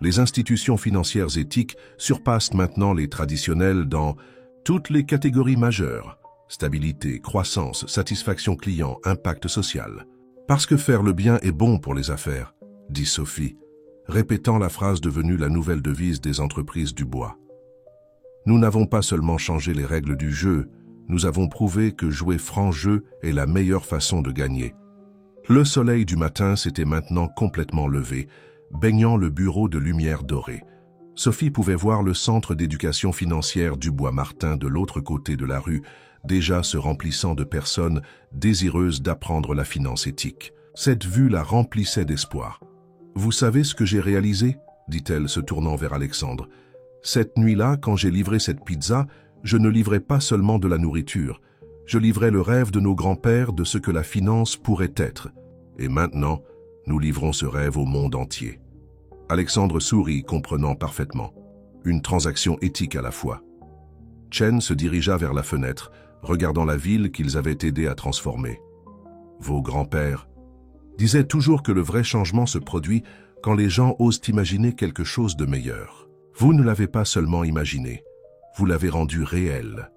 Les institutions financières éthiques surpassent maintenant les traditionnelles dans toutes les catégories majeures: stabilité, croissance, satisfaction client, impact social. Parce que faire le bien est bon pour les affaires, dit Sophie, répétant la phrase devenue la nouvelle devise des entreprises du bois. Nous n'avons pas seulement changé les règles du jeu, nous avons prouvé que jouer franc jeu est la meilleure façon de gagner. Le soleil du matin s'était maintenant complètement levé, baignant le bureau de lumière dorée. Sophie pouvait voir le centre d'éducation financière du Bois-Martin de l'autre côté de la rue, déjà se remplissant de personnes désireuses d'apprendre la finance éthique. Cette vue la remplissait d'espoir. « Vous savez ce que j'ai réalisé ?» dit-elle, se tournant vers Alexandre. « Cette nuit-là, quand j'ai livré cette pizza, je ne livrais pas seulement de la nourriture. Je livrais le rêve de nos grands-pères de ce que la finance pourrait être. Et maintenant, nous livrons ce rêve au monde entier. » Alexandre sourit, comprenant parfaitement. Une transaction éthique à la fois. Chen se dirigea vers la fenêtre, regardant la ville qu'ils avaient aidé à transformer. Vos grands-pères disaient toujours que le vrai changement se produit quand les gens osent imaginer quelque chose de meilleur. Vous ne l'avez pas seulement imaginé, vous l'avez rendu réel.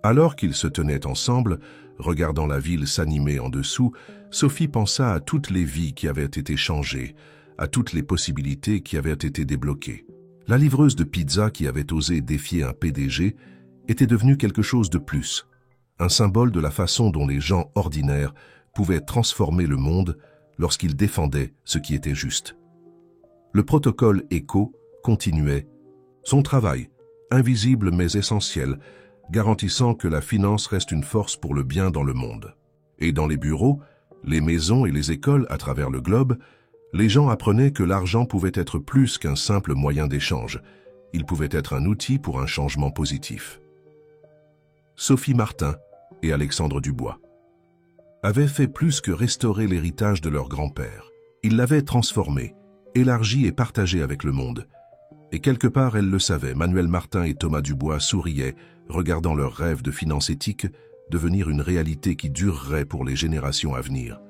Alors qu'ils se tenaient ensemble, regardant la ville s'animer en dessous, Sophie pensa à toutes les vies qui avaient été changées, à toutes les possibilités qui avaient été débloquées. La livreuse de pizza qui avait osé défier un PDG était devenue quelque chose de plus, un symbole de la façon dont les gens ordinaires pouvaient transformer le monde lorsqu'ils défendaient ce qui était juste. Le protocole ECO continuait son travail, invisible mais essentiel, garantissant que la finance reste une force pour le bien dans le monde. Et dans les bureaux, les maisons et les écoles à travers le globe, les gens apprenaient que l'argent pouvait être plus qu'un simple moyen d'échange. Il pouvait être un outil pour un changement positif. Sophie Martin et Alexandre Dubois avaient fait plus que restaurer l'héritage de leur grand-père. Ils l'avaient transformé, élargi et partagé avec le monde. Et quelque part, elles le savaient, Manuel Martin et Thomas Dubois souriaient, regardant leur rêve de finance éthique devenir une réalité qui durerait pour les générations à venir.